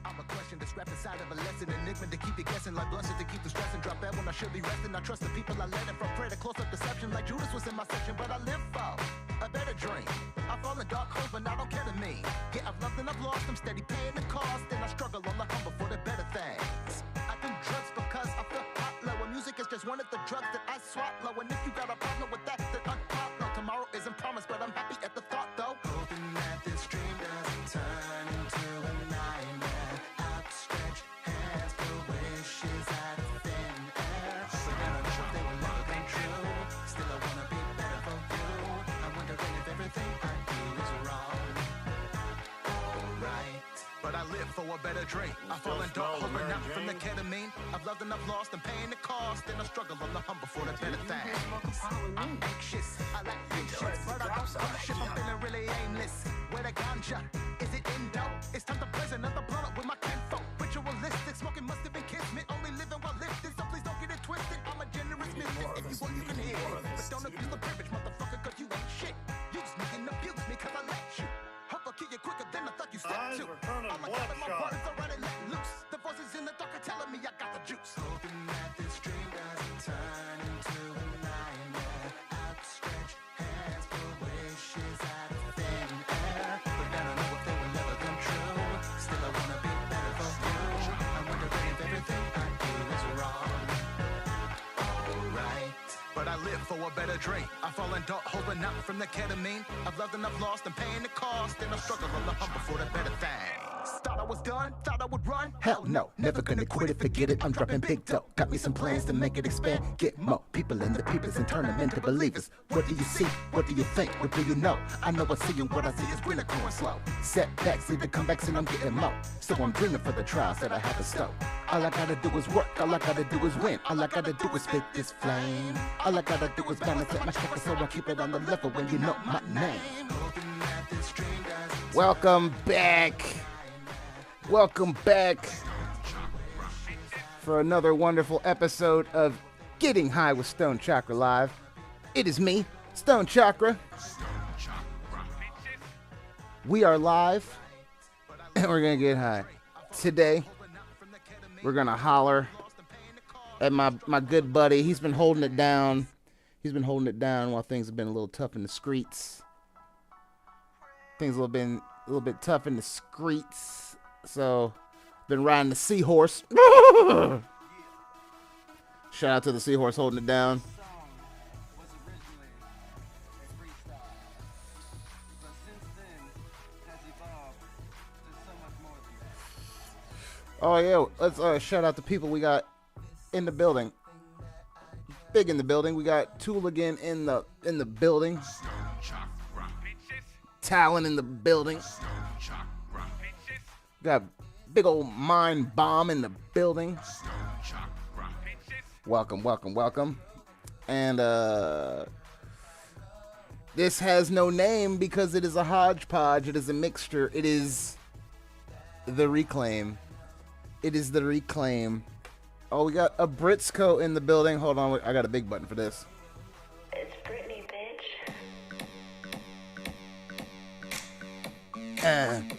I'm a question that's wrapped inside of a lesson, enigma to keep you guessing, like blessings to keep the stress and drop that when I should be resting. I trust the people I let in from prayer to close up deception, like Judas was in my section, but I live for a better dream. I fall in dark holes, but I don't care to me. Yeah, I've loved and I've lost, I'm steady paying the cost, and I struggle on the humble for the better things. I do drugs because I feel hot low, and music is just one of the drugs that I swallow. And if you got a problem with that, then unfollow. Tomorrow isn't promised, but I'm happy at the thought though. Hoping that this dream doesn't turn into a nightmare. Outstretched hands for wishes out of thin air. But I don't know if they will ever come true. Still I wanna be better for you. I'm wondering if everything I do is wrong. Alright, but I live for a better dream. I fall in dark, hoping not from the ketamine. I've loved and I've lost, and paying the cost, and I struggle on the humble for the better things. I'm anxious, I lack patience, but I don't worship. I'm feeling really aimless. Where the ganja? Is it indo? It's time to blaze another blunt up with my kinfolk. Ritualistic, smoking must have been kismet. Only living while lifted, so please don't get it twisted. I'm a generous misfit. If you want, you can hear it, but don't abuse the privilege, motherfucker, cause you ain't shit. Use me and abuse me, cause I let you. Hope I'll kill you quicker than I thought you slept to. All I got in my words already let loose. The voices in the dark are telling me I got the juice. Hoping that this dream doesn't turn into a nightmare. Outstretched hands for wishes out of thin air. But I don't know if they will ever come true. Still I wanna be better for you. I'm wondering if everything I do is wrong. Alright, but I live for a better dream. I fall in dark, hoping not from the ketamine. I've loved and I've lost, and paying the cost, and I struggle on the humble for the better things. Thought I was done, thought I would run. Hell no, never gonna quit it, forget it. I'm dropping big dough. Got me some plans to make it expand. Get more people in the peoples and turn them into believers. What do you see? What do you think? What do you know? I know I see, and what I see is greener growing slow. Setbacks lead to comebacks, and I'm getting more. So I'm dreaming for the trials that I have in store. All I gotta do is work, all I gotta do is win. All I gotta do is spit this flame. All I gotta do is balance at my chakra, so I keep it on the level when you know my name. Welcome back. Welcome back for another wonderful episode of Getting High with Stoned Chakra Live. It is me, Stoned Chakra. We are live, and we're gonna get high. Today, we're gonna holler at my good buddy. He's been holding it down. He's been holding it down while things have been a little tough in the streets. Things have been a little bit tough in the streets. So, been riding the seahorse. Shout out to the seahorse holding it down. Oh yeah, let's shout out the people we got in the building. Big in the building. We got Tooligan in the building. Talon in the building. Got big old mind bomb in the building. Welcome, welcome, welcome. And this has no name because it is a hodgepodge. It is a mixture. It is the Reclaim. It is the Reclaim. Oh, we got a Britsco in the building. Hold on, I got a big button for this. It's Britney, bitch.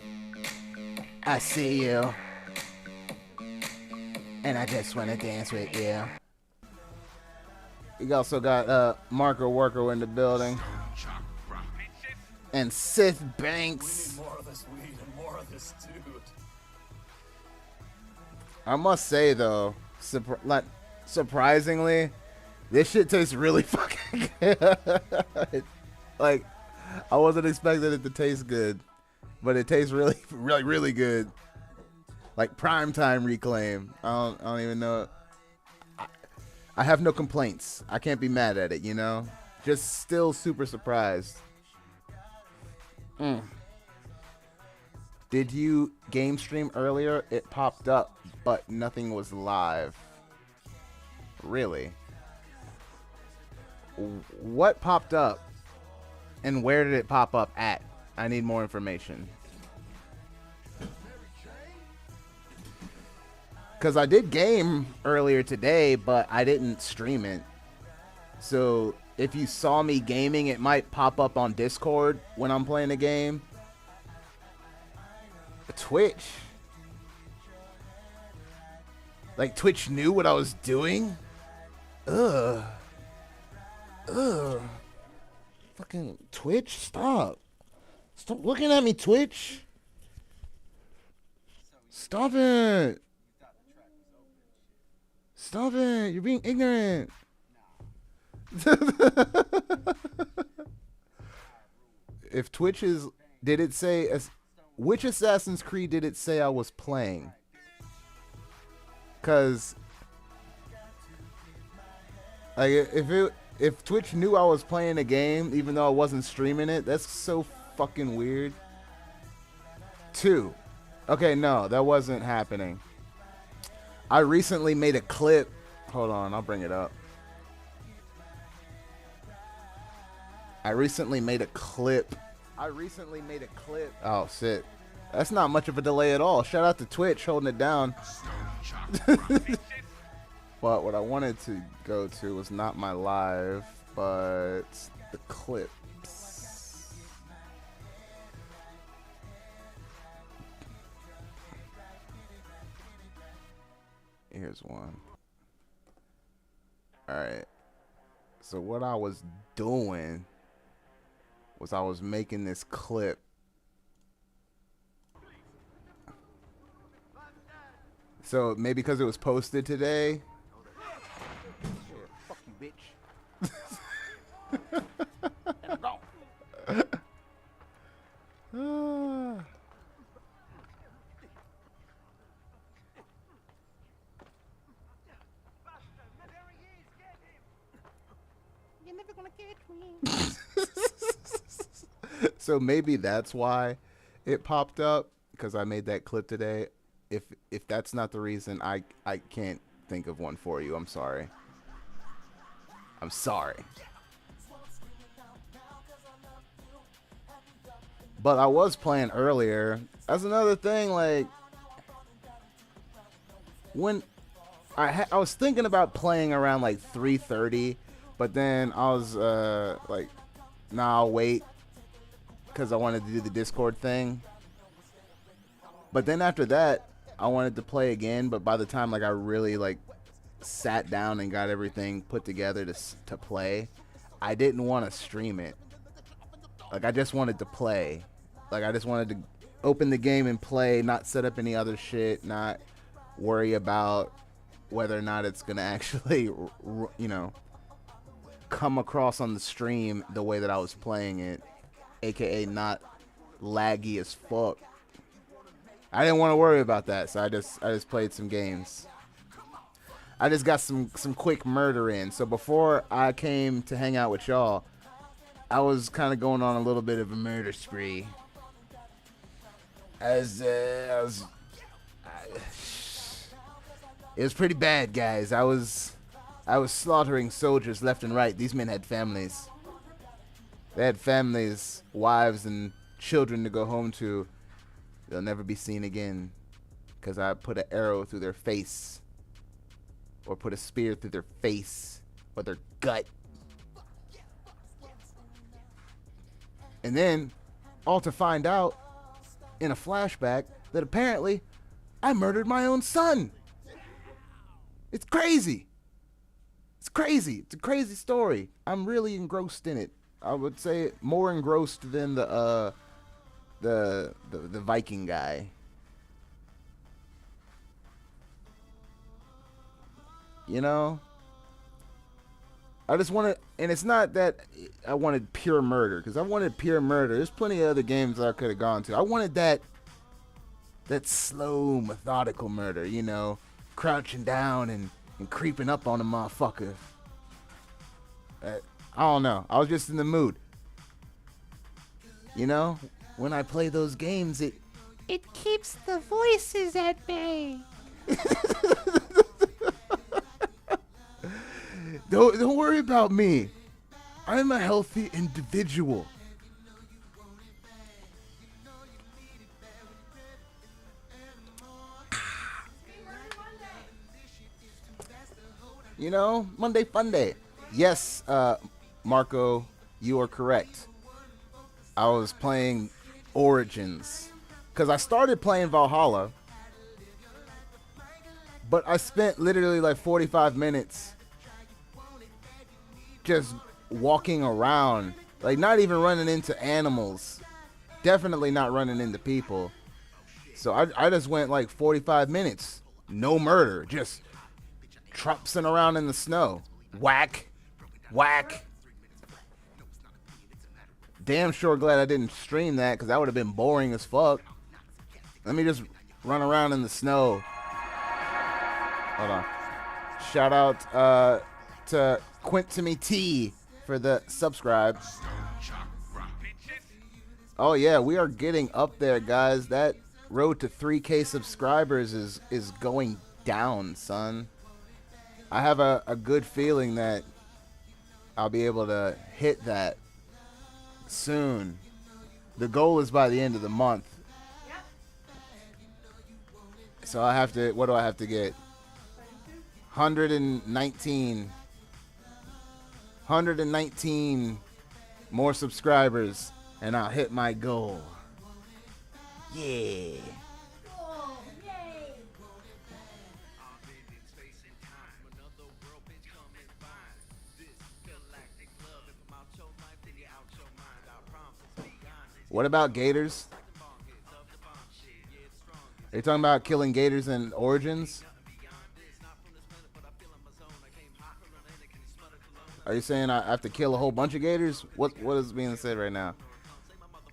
I see you, and I just want to dance with you. We also got Marco Worker in the building, and Sith Banks. More of this weed and more of this dude. I must say though, surprisingly, this shit tastes really fucking good. Like, I wasn't expecting it to taste good. But it tastes really, really, really good. Like primetime Reclaim. I don't even know. I have no complaints. I can't be mad at it, you know? Just still super surprised. Did you game stream earlier? It popped up, but nothing was live. Really? What popped up? And where did it pop up at? I need more information. Because I did game earlier today, but I didn't stream it. So if you saw me gaming, it might pop up on Discord when I'm playing a game. Twitch. Like, Twitch knew what I was doing? Ugh. Fucking Twitch, stop. Stop looking at me, Twitch. Stop it. Stop it. You're being ignorant. If Twitch is... Did it say... Which Assassin's Creed did it say I was playing? Because... Like, if Twitch knew I was playing a game, even though I wasn't streaming it, that's so fucking weird. 2. Okay, no, that wasn't happening. I recently made a clip. Hold on, I'll bring it up. I recently made a clip. Oh, shit. That's not much of a delay at all. Shout out to Twitch holding it down. But what I wanted to go to was not my live, but the clips. Here's one. Alright. So what I was doing was I was making this clip. So maybe because it was posted today. Fuck you, bitch. And go. You're never gonna catch me. So maybe that's why it popped up, because I made that clip today. If that's not the reason, I can't think of one for you. I'm sorry. I'm sorry. But I was playing earlier. That's another thing, like, when I was thinking about playing around like 3:30, but then I was like, nah, I'll wait, because I wanted to do the Discord thing. But then after that, I wanted to play again, but by the time like I really like sat down and got everything put together to play, I didn't want to stream it. Like, I just wanted to play. Like, I just wanted to open the game and play, not set up any other shit, not worry about whether or not it's gonna actually, you know, come across on the stream the way that I was playing it, aka not laggy as fuck. I didn't want to worry about that, so I just played some games. I just got some quick murder in. So before I came to hang out with y'all, I was kind of going on a little bit of a murder spree. It was pretty bad, guys. I was slaughtering soldiers left and right. These men had families. They had families, wives, and children to go home to. They'll never be seen again, because I put an arrow through their face, or put a spear through their face, or their gut. And then, all to find out, in a flashback, that apparently, I murdered my own son. It's crazy. It's crazy. It's a crazy story. I'm really engrossed in it. I would say more engrossed than the Viking guy. You know? I just wanted, and it's not that I wanted pure murder, because I wanted pure murder. There's plenty of other games I could have gone to. I wanted that slow, methodical murder, you know, crouching down and creeping up on a motherfucker. I don't know. I was just in the mood. You know? When I play those games, it keeps the voices at bay. Don't worry about me. I'm a healthy individual. You know, Monday Fun Day. Yes, Marco, you are correct. I was playing Origins. Because I started playing Valhalla, but I spent literally like 45 minutes just walking around. Like, not even running into animals. Definitely not running into people. So I just went like 45 minutes. No murder. Just tropsing around in the snow. Whack. Whack. Damn sure glad I didn't stream that, because that would have been boring as fuck. Let me just run around in the snow. Hold on. Shout out to Quintimy T for the subscribe. Oh yeah, we are getting up there, guys. That road to 3K subscribers is going down, son. I have a good feeling that I'll be able to hit that soon. The goal is by the end of the month. So I have to, what do I have to get? 119 more subscribers and I'll hit my goal. Yeah. What about gators? Are you talking about killing gators in Origins? Are you saying I have to kill a whole bunch of gators? What is being said right now?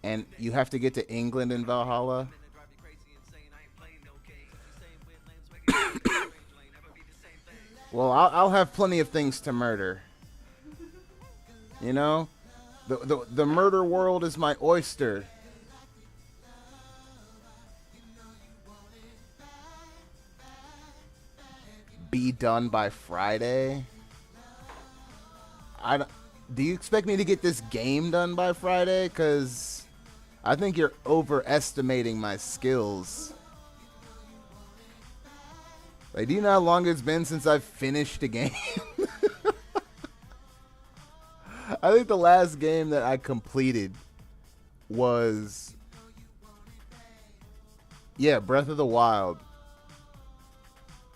And you have to get to England in Valhalla? Well, I'll have plenty of things to murder. You know? The murder world is my oyster. Be done by Friday? Do you expect me to get this game done by Friday? Because I think you're overestimating my skills. Like, do you know how long it's been since I've finished a game? I think the last game that I completed was, yeah, Breath of the Wild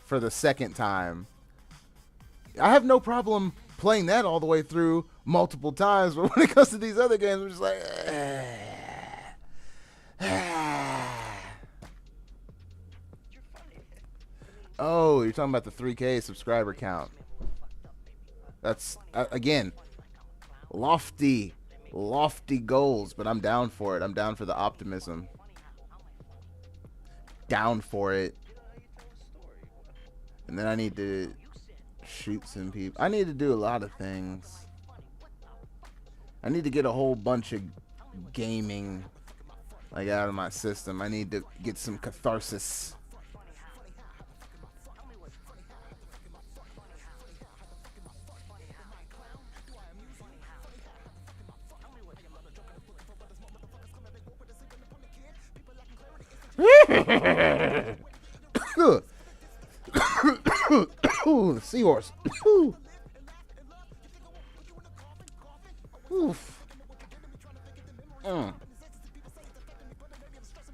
for the second time. I have no problem playing that all the way through multiple times, but when it comes to these other games, I'm just like, oh, you're talking about the 3K subscriber count. That's, again, lofty goals, but I'm down for it. I'm down for the optimism. Down for it. And then I need to shoot some people. I need to do a lot of things. I need to get a whole bunch of gaming like out of my system. I need to get some catharsis. Ooh, the seahorse. Oof.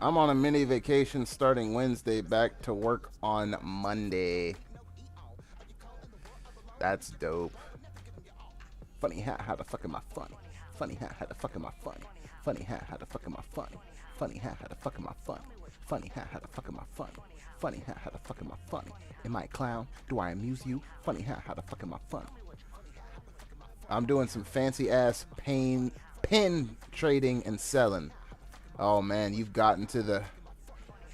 I'm on a mini vacation starting Wednesday, back to work on Monday. That's dope. Funny how the fuck am I funny? Funny how the fuck am I funny? Funny how the fuck am I funny? Funny how the fuck am I funny? Funny how the fuck am I funny? Funny how the fuck am I funny? Am I a clown? Do I amuse you? Funny how the fuck am I funny? I'm doing some fancy ass pin trading and selling. Oh man, you've gotten to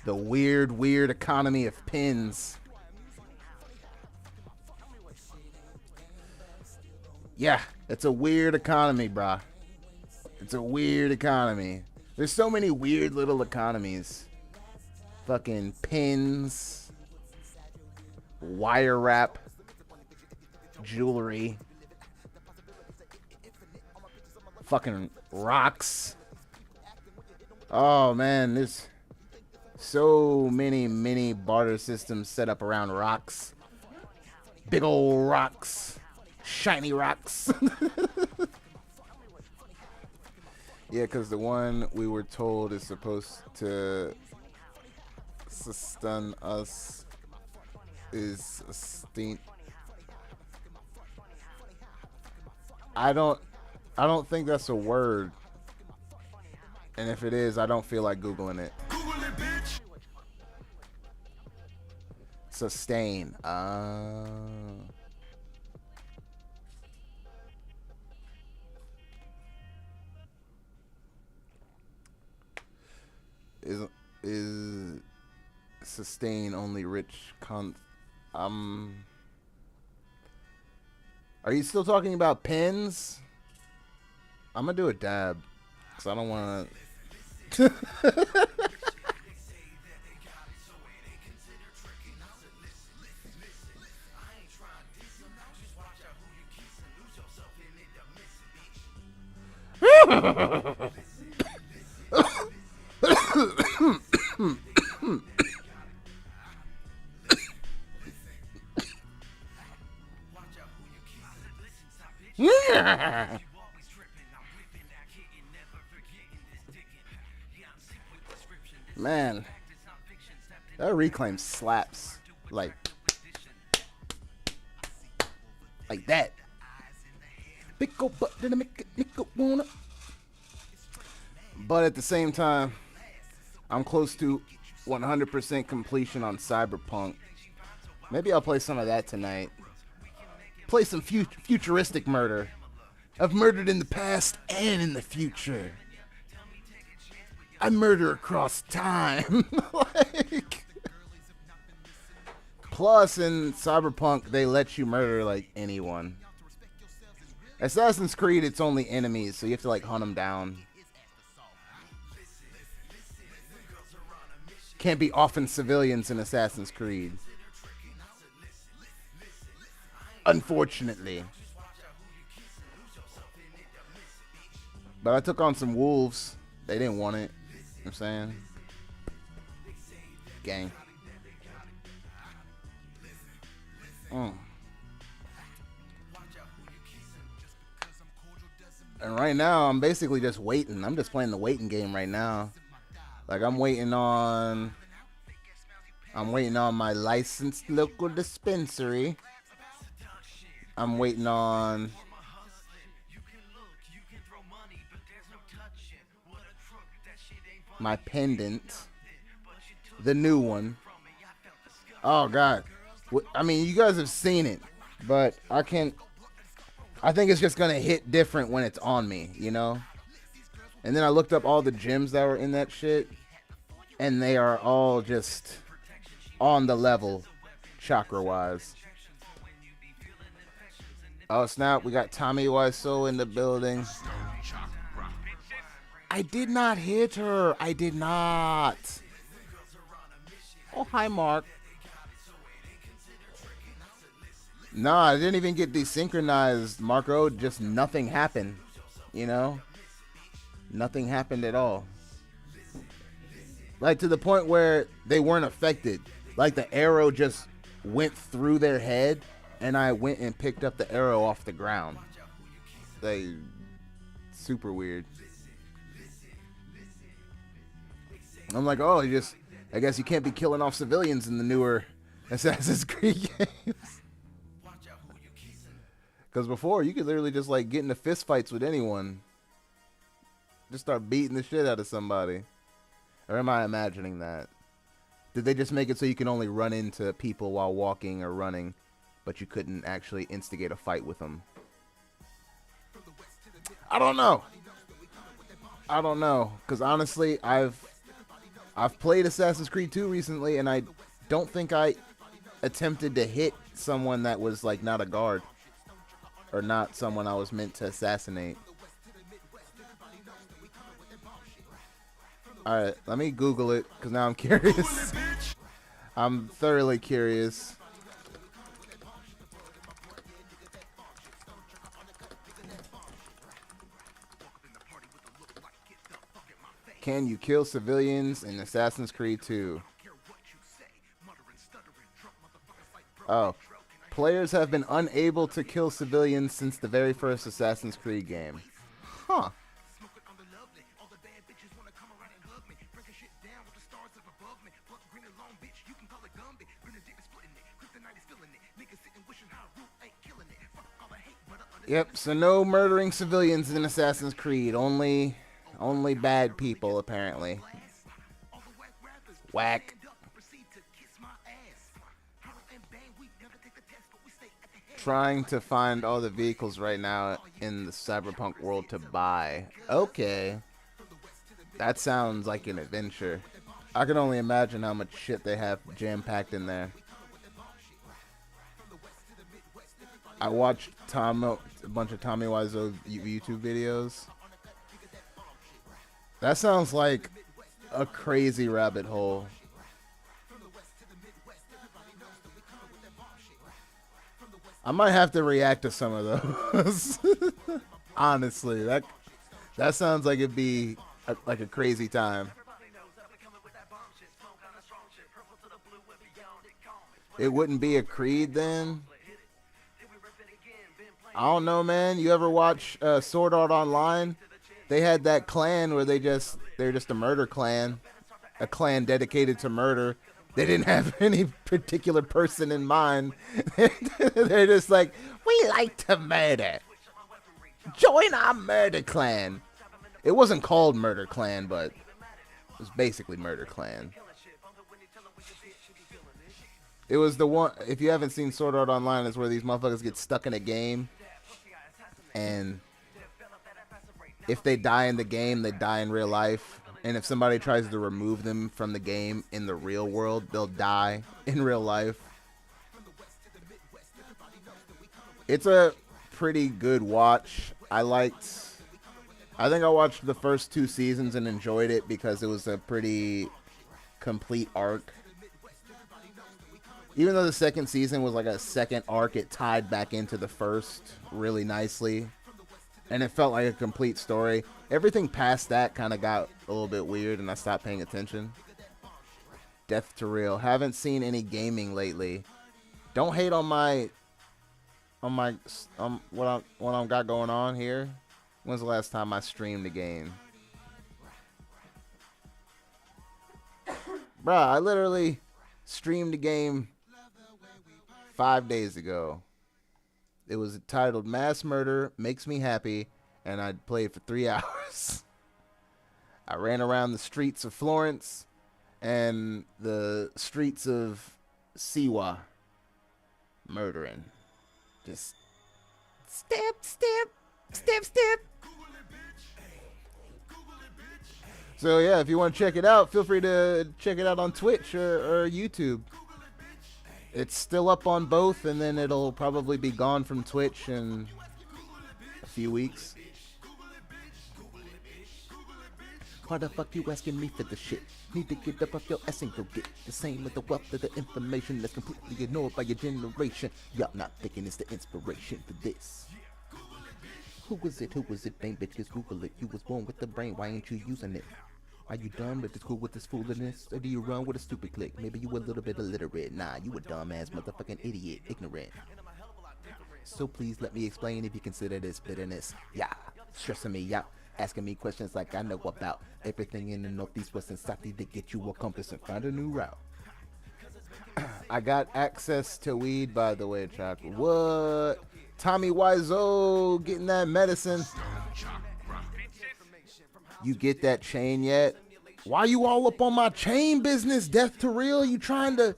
the weird economy of pins. Yeah, it's a weird economy, brah. It's a weird economy. There's so many weird little economies. Fucking pins, wire wrap, jewelry, fucking rocks. Oh man, there's so many barter systems set up around rocks. Big old rocks. Shiny rocks. Yeah, because the one we were told is supposed to stun us is a stink. I don't think that's a word. And if it is, I don't feel like Googling it. Sustain. Is sustain only rich are you still talking about pins? I'm gonna do a dab because I don't want to. Man, that reclaim slaps like that. But at the same time, I'm close to 100% completion on Cyberpunk. Maybe I'll play some of that tonight. Play some futuristic murder. I've murdered in the past and in the future. I murder across time. Plus, in Cyberpunk, they let you murder like anyone. Assassin's Creed, it's only enemies, so you have to like hunt them down. Can't be often civilians in Assassin's Creed. Unfortunately. But I took on some wolves. They didn't want it. You know what I'm saying? Gang. And right now, I'm basically just waiting. I'm just playing the waiting game right now. Like, I'm waiting on my licensed local dispensary. I'm waiting on my pendant, the new one. Oh God, I mean, you guys have seen it, but I think it's just gonna hit different when it's on me, you know. And then I looked up all the gems that were in that shit, and they are all just on the level, chakra wise. Oh snap, we got Tommy Wiseau in the building. I did not hit her. I did not. Oh, hi, Mark. No, I didn't even get desynchronized, Marco. Just nothing happened, you know? Nothing happened at all. Like, to the point where they weren't affected. Like, the arrow just went through their head, and I went and picked up the arrow off the ground. Like, super weird. I'm like, oh, I guess you can't be killing off civilians in the newer Assassin's Creed games. Because before, you could literally just, like, get into fist fights with anyone. Just start beating the shit out of somebody. Or am I imagining that? Did they just make it so you can only run into people while walking or running, but you couldn't actually instigate a fight with them? I don't know. I don't know. Because honestly, I've played Assassin's Creed 2 recently, and I don't think I attempted to hit someone that was, like, not a guard. Or not someone I was meant to assassinate. Alright, let me Google it, because now I'm curious. I'm thoroughly curious. Can you kill civilians in Assassin's Creed 2? Oh, Players have been unable to kill civilians since the very first Assassin's Creed game. Huh. Yep, so no murdering civilians in Assassin's Creed. Only bad people, apparently. Whack. Trying to find all the vehicles right now in the Cyberpunk world to buy. Okay. That sounds like an adventure. I can only imagine how much shit they have jam-packed in there. I watched a bunch of Tommy Wiseau YouTube videos. That sounds like a crazy rabbit hole. I might have to react to some of those. Honestly, that sounds like it'd be like a crazy time. It wouldn't be a Creed then? I don't know, man. You ever watch Sword Art Online? They had that clan where they're just a murder clan, a clan dedicated to murder. They didn't have any particular person in mind. They're just like, we like to murder. Join our murder clan. It wasn't called Murder Clan, but it was basically Murder Clan. It was the one, if you haven't seen Sword Art Online, it's where these motherfuckers get stuck in a game. And if they die in the game, they die in real life. And if somebody tries to remove them from the game in the real world, they'll die in real life. It's a pretty good watch. I think I watched the first 2 seasons and enjoyed it because it was a pretty complete arc. Even though the second season was like a second arc, it tied back into the first really nicely. And it felt like a complete story. Everything past that kind of got a little bit weird and I stopped paying attention. Death to Real. Haven't seen any gaming lately. Don't hate on what I've got going on here. When's the last time I streamed a game? Bruh, I literally streamed a game 5 days ago. It was titled Mass Murder Makes Me Happy, and I played for 3 hours. I ran around the streets of Florence and the streets of Siwa, murdering. Just step, step, step, step. So yeah, if you want to check it out, feel free to check it out on Twitch or YouTube. It's still up on both, and then it'll probably be gone from Twitch in a few weeks. Why the fuck you asking me for the shit? Need to get up off your ass and go get the same with the wealth of the information that's completely ignored by your generation. Y'all not thinking it's the inspiration for this. Who was it, bang bitch, just Google it. You was born with the brain, why ain't you using it? Are you done with the school with this foolishness? Or do you run with a stupid click? Maybe you a little bit illiterate. Nah, you a dumbass motherfucking idiot, ignorant. So please let me explain if you consider this bitterness. Yeah, stressing me out. Asking me questions like I know about everything in the northeast, west, and south to get you a compass and find a new route. I got access to weed, by the way, Chakra. What? Tommy Wiseau getting that medicine. You get that chain yet? Why you all up on my chain business, Death to Real? You trying to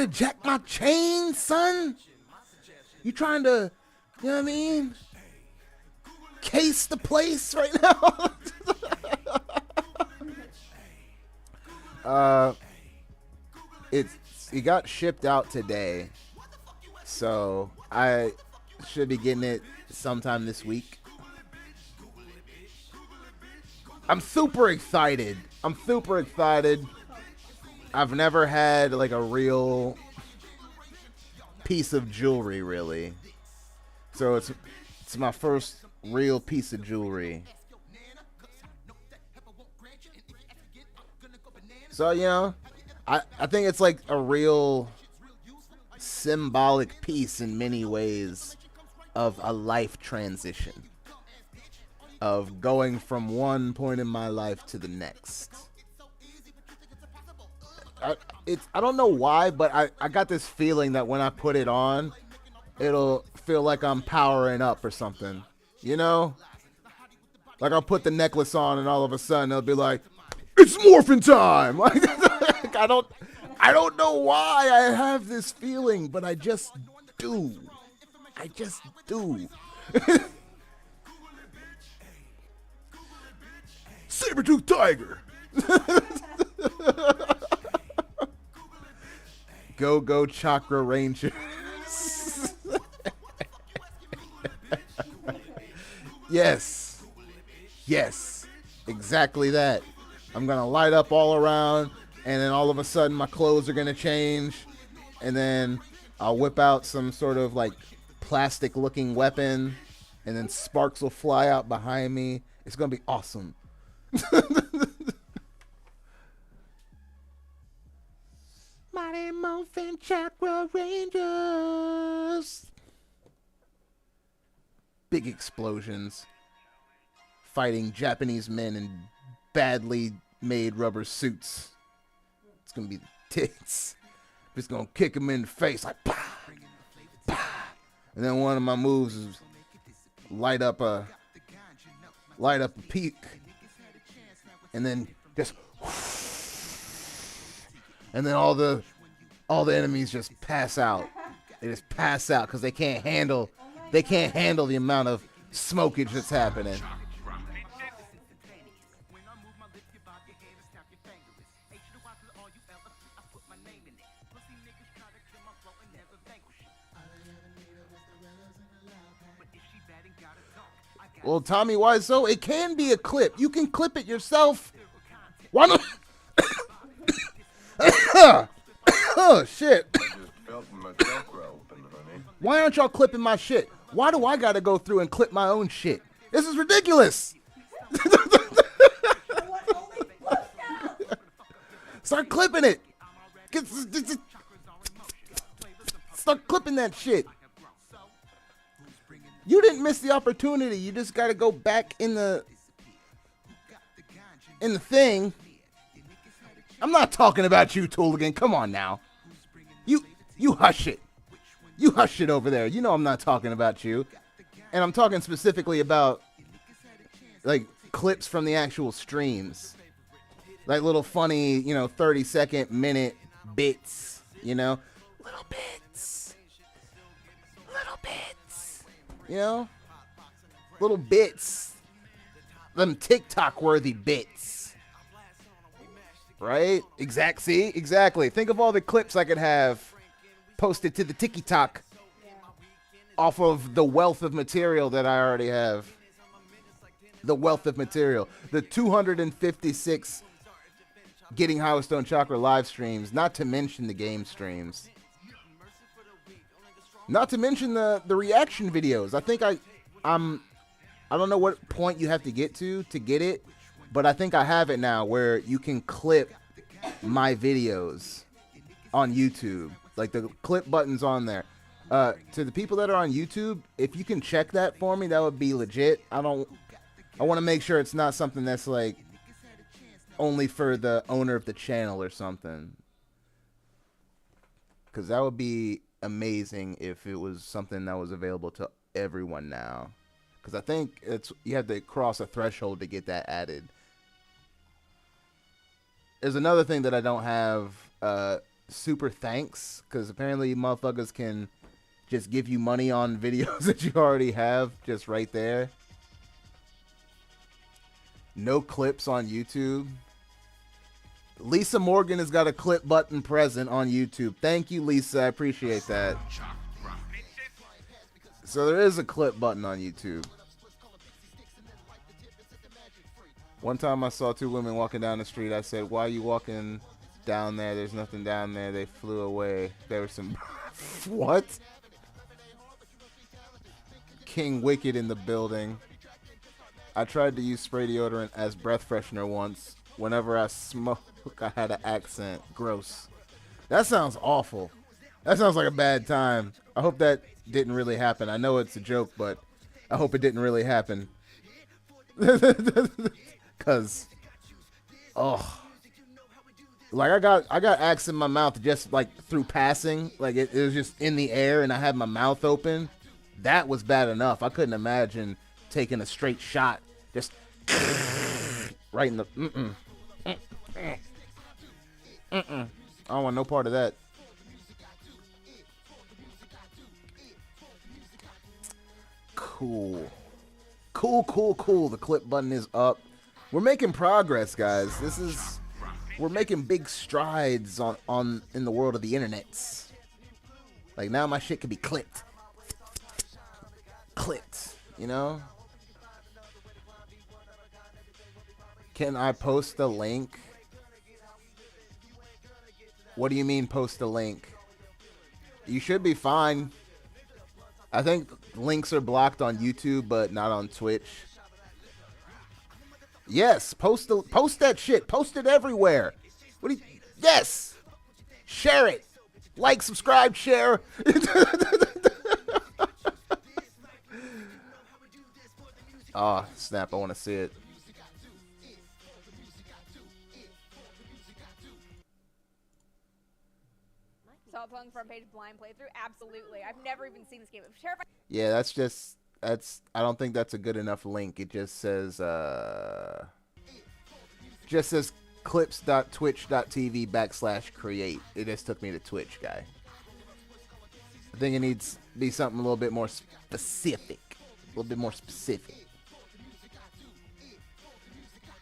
jack my chain, son? You trying to, you know what I mean? Case the place right now. It got shipped out today, so I should be getting it sometime this week. I'm super excited. I've never had like a real piece of jewelry, really. So it's my first real piece of jewelry. So, you know, I think it's like a real symbolic piece in many ways of a life transition, of going from one point in my life to the next. I don't know why, but I got this feeling that when I put it on, it'll feel like I'm powering up or something. You know? Like I'll put the necklace on and all of a sudden it'll be like, it's morphin' time! Like, I don't know why I have this feeling, but I just do. I just do. Saber-tooth tiger! Go Chakra Rangers. Yes. Yes. Exactly that. I'm going to light up all around, and then all of a sudden my clothes are going to change, and then I'll whip out some sort of like plastic looking weapon, and then sparks will fly out behind me. It's going to be awesome. Mighty Morphin Chakra Rangers. Big explosions. Fighting Japanese men in badly made rubber suits. It's going to be the tits. Just going to kick them in the face like, bah, bah. And then one of my moves is light up a peak. And then just, and then all the enemies just pass out. They just pass out because they can't handle the amount of smokage that's happening. Well, Tommy Wiseau, it can be a clip. You can clip it yourself. Why not? Oh, shit. Why aren't y'all clipping my shit? Why do I gotta go through and clip my own shit? This is ridiculous. Start clipping it. Start clipping that shit. You didn't miss the opportunity. You just gotta go back in the thing. I'm not talking about you, Tooligan. Come on now. You hush it. You hush it over there. You know I'm not talking about you. And I'm talking specifically about like clips from the actual streams. Like little funny, 30-second, minute bits, Little bits. Little bits. Little bits. Them TikTok-worthy bits. Right? Exactly. Think of all the clips I could have posted to the TikTok off of the wealth of material that I already have. The wealth of material. The 256 Getting High with Stoned Chakra live streams, not to mention the game streams. Not to mention the reaction videos. I think I don't know what point you have to get to get it, but I think I have it now where you can clip my videos on YouTube. Like the clip button's on there. To the people that are on YouTube, if you can check that for me, that would be legit. I want to make sure it's not something that's like only for the owner of the channel or something. Because that would be amazing if it was something that was available to everyone now. Because I think you have to cross a threshold to get that added. There's another thing that I don't have, super thanks, because apparently motherfuckers can just give you money on videos that you already have just right there. No clips on YouTube. Lisa Morgan has got a clip button present on YouTube. Thank you, Lisa. I appreciate that. So there is a clip button on YouTube. One time I saw two women walking down the street. I said, "Why are you walking down there? There's nothing down there." They flew away. There was some... What? King Wicked in the building. I tried to use spray deodorant as breath freshener once. Whenever I smoke, I had an accent. Gross. That sounds awful. That sounds like a bad time. I hope that didn't really happen. I know it's a joke, but I hope it didn't really happen. Cause, oh, like I got axe in my mouth just like through passing. Like it was just in the air, and I had my mouth open. That was bad enough. I couldn't imagine taking a straight shot, just right in the. I don't want no part of that. Cool. The clip button is up. We're making progress, guys. We're making big strides on in the world of the internets. Like now my shit can be clipped, you know? Can I post a link? What do you mean post a link? You should be fine. I think links are blocked on YouTube, but not on Twitch. Yes, post that shit. Post it everywhere. Yes. Share it. Like, subscribe, share. Oh, snap. I want to see it. Cell phone front page blind playthrough? Absolutely. I've never even seen this game. Yeah, that's I don't think that's a good enough link. It just says clips.twitch.tv/create. It just took me to Twitch, guy. I think it needs to be something a little bit more specific.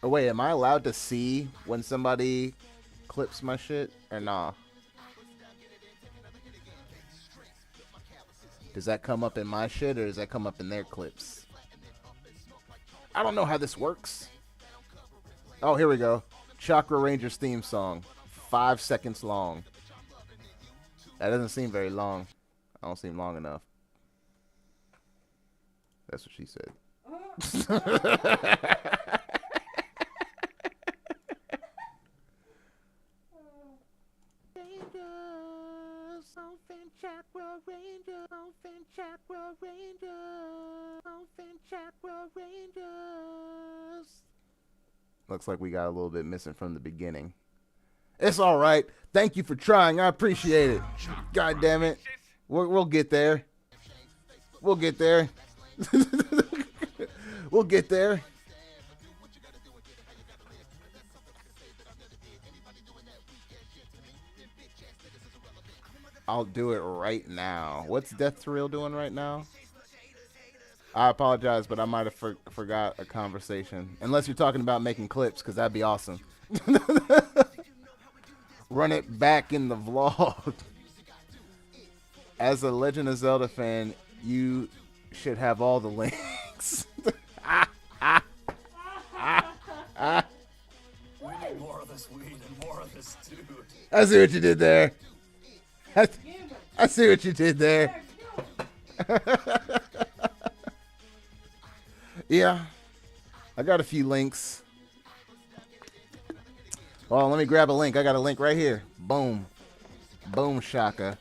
Oh wait, am I allowed to see when somebody clips my shit or nah? Does that come up in my shit or does that come up in their clips? I don't know how this works. Oh, here we go. Chakra Rangers theme song. 5 seconds long. That doesn't seem very long. I don't seem long enough. That's what she said. Stoned Chakra Ranger, Stoned Chakra Ranger, Stoned Chakra Rangers. Looks like we got a little bit missing from the beginning. It's all right. Thank you for trying. I appreciate it. God damn it. We'll get there. We'll get there. We'll get there. I'll do it right now. What's Death to Real doing right now? I apologize, but I might have forgot a conversation. Unless you're talking about making clips, because that'd be awesome. Run it back in the vlog. As a Legend of Zelda fan, you should have all the links. We need more of this weed and more of this dude. I see what you did there. I see what you did there. Yeah, I got a few links. Oh, let me grab a link. I got a link right here. Boom. Boom shaka.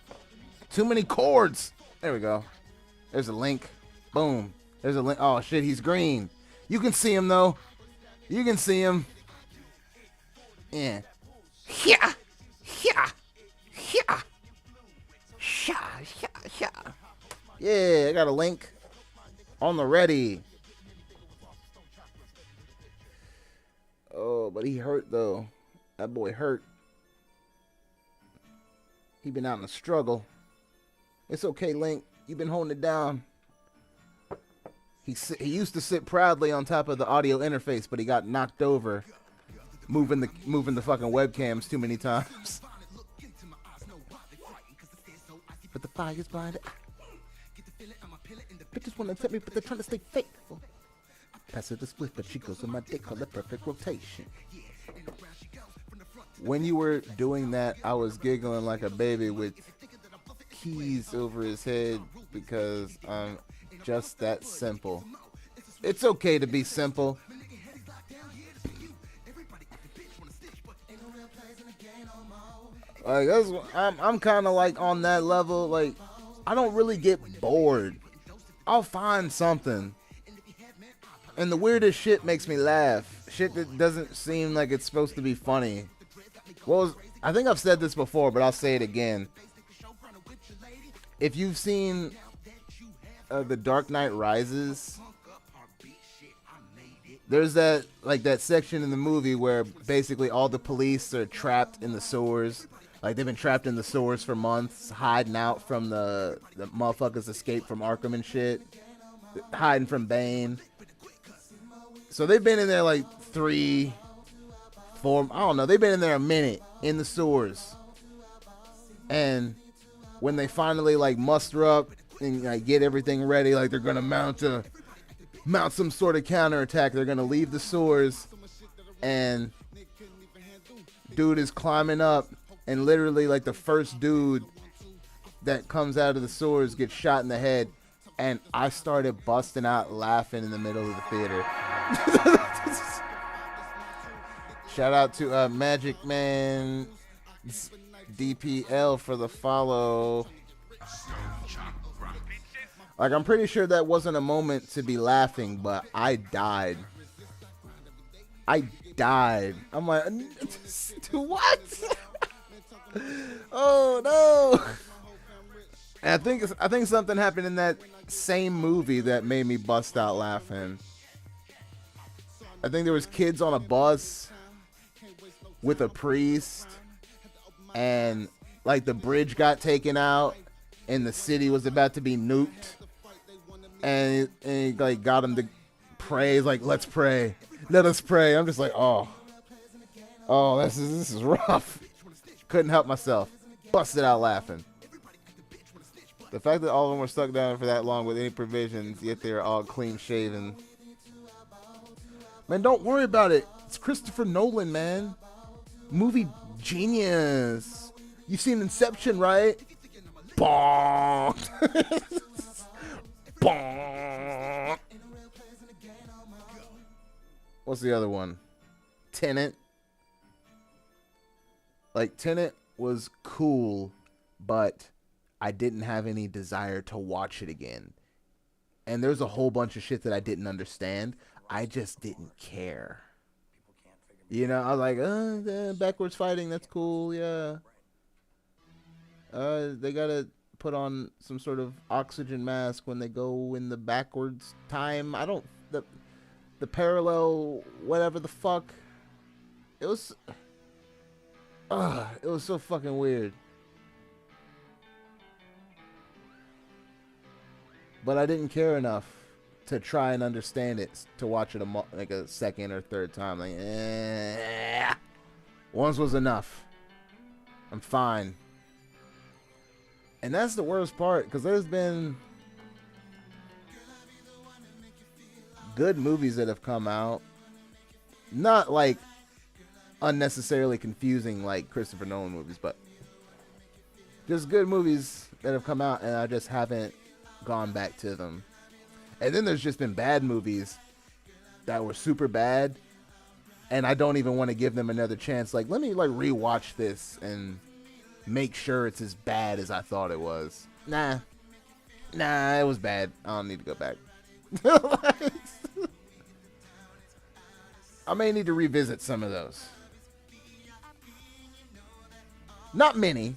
Too many chords. There we go. There's a link. Boom. There's a link. Oh, shit, he's green. You can see him, though. You can see him. Yeah. Yeah. Yeah. Yeah. Yeah, I got a link on the ready. Oh, but he hurt, though. That boy hurt. He been out in the struggle. It's okay, Link. You've been holding it down. He used to sit proudly on top of the audio interface, but he got knocked over moving the fucking webcams too many times. But the fire's blinded. Bitches wanna tell me, but they're trying to stay faithful. Pass her the split, but she goes on my dick, call it perfect rotation. When you were doing that, I was giggling like a baby with keys over his head because I'm just that simple. It's okay to be simple. Like I'm kind of like on that level. Like I don't really get bored. I'll find something, and the weirdest shit makes me laugh. Shit that doesn't seem like it's supposed to be funny. I think I've said this before, but I'll say it again. If you've seen The Dark Knight Rises, there's that section in the movie where basically all the police are trapped in the sewers. Like they've been trapped in the sewers for months, hiding out from the motherfuckers escaped from Arkham and shit, hiding from Bane. So they've been in there like 3, 4, I don't know. They've been in there a minute in the sewers, and when they finally like muster up and like get everything ready, like they're gonna mount some sort of counterattack. They're gonna leave the sewers, and dude is climbing up, and literally like the first dude that comes out of the sewers gets shot in the head, and I started busting out laughing in the middle of the theater. Shout out to Magic Man DPL for the follow. Like, I'm pretty sure that wasn't a moment to be laughing, but I died. I'm like, what? Oh no! And I think something happened in that same movie that made me bust out laughing. I think there was kids on a bus with a priest, and like the bridge got taken out, and the city was about to be nuked, and he like got him to pray. He's like, let's pray, let us pray. I'm just like, oh, this is rough. Couldn't help myself, busted out laughing. The fact that all of them were stuck down for that long with any provisions, yet they're all clean shaven. Man, don't worry about it. It's Christopher Nolan, man. Movie genius. You've seen Inception, right? Bonk. Bonk. What's the other one? Tenet. Like, Tenet was cool, but I didn't have any desire to watch it again. And there's a whole bunch of shit that I didn't understand. I just didn't care. You know, I was like, backwards fighting, that's cool, yeah. They gotta put on some sort of oxygen mask when they go in the backwards time. The parallel, whatever the fuck. It was so fucking weird. But I didn't care enough to try and understand it, to watch it like a second or third time. Like, once was enough. I'm fine. And that's the worst part, because there's been good movies that have come out. Not like unnecessarily confusing like Christopher Nolan movies, but just good movies that have come out, and I just haven't gone back to them. And then there's just been bad movies that were super bad, and I don't even want to give them another chance. Like, let me like rewatch this and make sure it's as bad as I thought it was. Nah, it was bad. I don't need to go back. I may need to revisit some of those. Not many,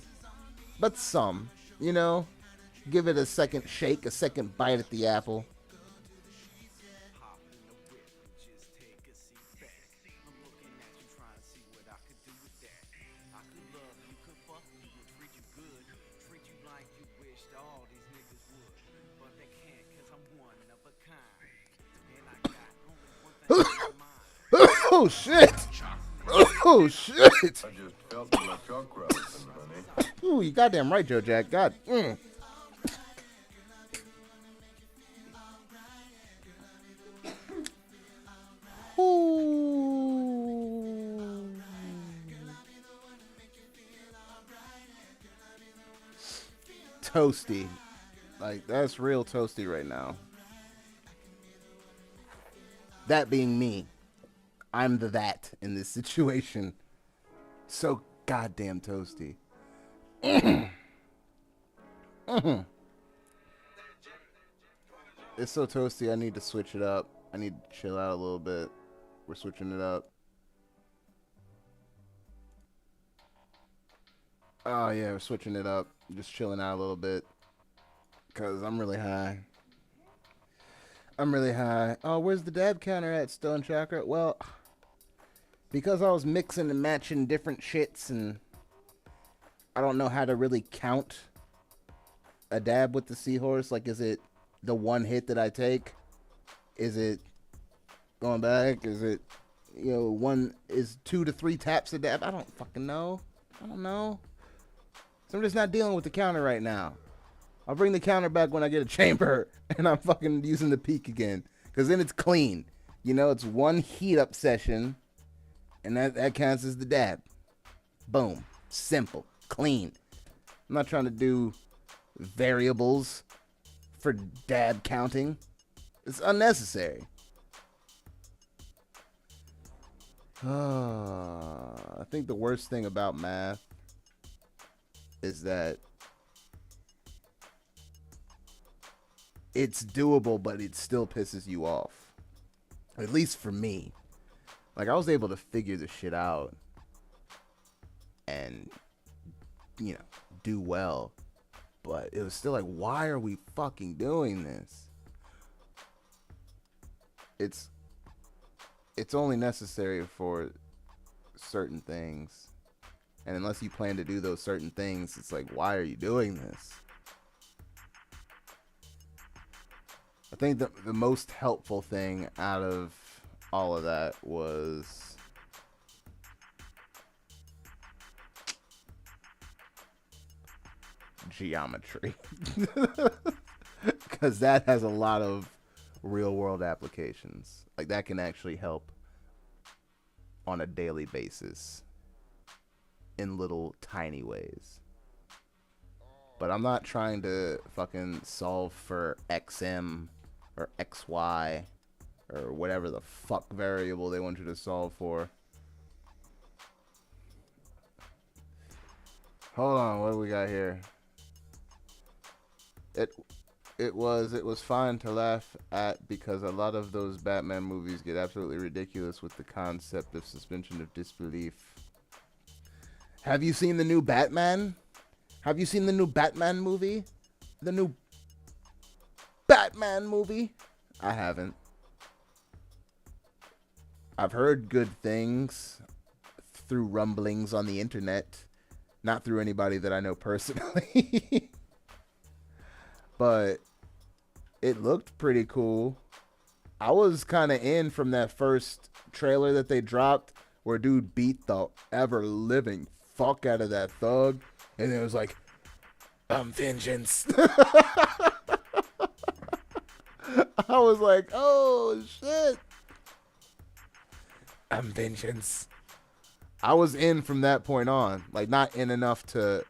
but some, you know. Give it a second shake, a second bite at the apple. Oh shit! Oh shit! I just felt my chakra open, honey. Ooh, you goddamn right, Joe Jack. God. Ooh. Toasty. Like, that's real toasty right now. That being me. I'm the that in this situation. So goddamn toasty. It's so toasty, I need to switch it up. I need to chill out a little bit. We're switching it up. Oh, yeah, we're switching it up. Just chilling out a little bit. Because I'm really high. I'm really high. Oh, where's the dab counter at, Stoned Chakra? Well, because I was mixing and matching different shits and I don't know how to really count a dab with the seahorse. Like, is it the one hit that I take? Is it going back? Is it, you know, one is 2 to 3 taps a dab? I don't fucking know. I don't know. So I'm just not dealing with the counter right now. I'll bring the counter back when I get a chamber and I'm fucking using the peak again. Because then it's clean. You know, it's one heat up session and that counts as the dab. Boom. Simple. Clean. I'm not trying to do variables for dab counting. It's unnecessary. I think the worst thing about math is that it's doable, but it still pisses you off. At least for me. Like, I was able to figure this shit out and, you know, do well. But it was still like, why are we fucking doing this? It's only necessary for certain things. And unless you plan to do those certain things, it's like, why are you doing this? I think the most helpful thing out of all of that was geometry. Because that has a lot of real world applications. Like, that can actually help on a daily basis in little tiny ways. But I'm not trying to fucking solve for XM or XY or whatever the fuck variable they want you to solve for. Hold on, what do we got here? It was fine to laugh at because a lot of those Batman movies get absolutely ridiculous with the concept of suspension of disbelief. Have you seen the new Batman? Have you seen the new Batman movie? The new Batman movie? I haven't. I've heard good things through rumblings on the internet, not through anybody that I know personally. But it looked pretty cool. I was kind of in from that first trailer that they dropped where dude beat the ever living fuck out of that thug. And it was like, I'm vengeance. I was like, oh shit. I'm vengeance. I was in from that point on. Like, not in enough to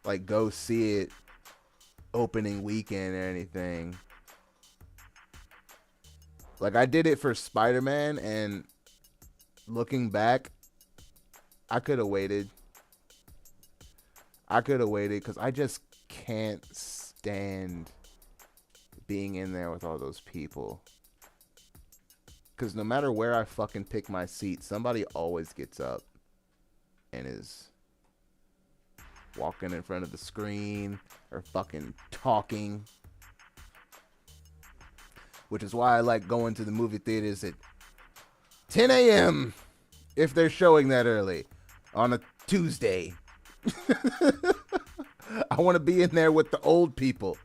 like go see it opening weekend or anything. Like, I did it for Spider-Man, and looking back, I could have waited. Because I just can't stand being in there with all those people. Because no matter where I fucking pick my seat, somebody always gets up and is walking in front of the screen or fucking talking. Which is why I like going to the movie theaters at 10 a.m. if they're showing that early on a Tuesday. I want to be in there with the old people.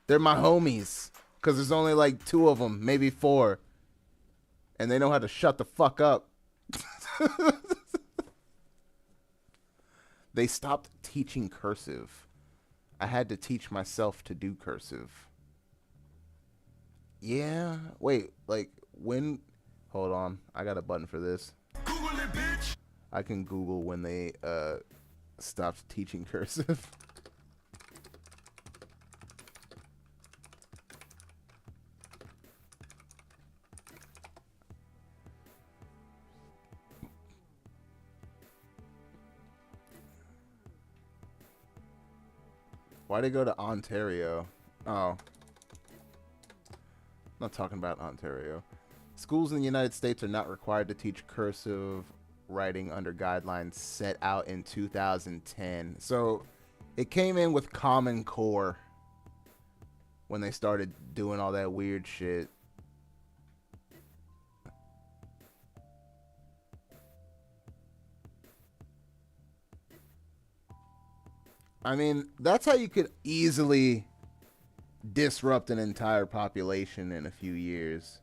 They're my homies. Because there's only like 2 of them, maybe 4. And they know how to shut the fuck up. They stopped teaching cursive. I had to teach myself to do cursive. Yeah. Wait, like, when... Hold on. I got a button for this. Google it, bitch! I can Google when they stopped teaching cursive. Why'd it go to Ontario? Oh. Not talking about Ontario. Schools in the United States are not required to teach cursive writing under guidelines set out in 2010. So it came in with Common Core when they started doing all that weird shit. I mean, that's how you could easily disrupt an entire population in a few years.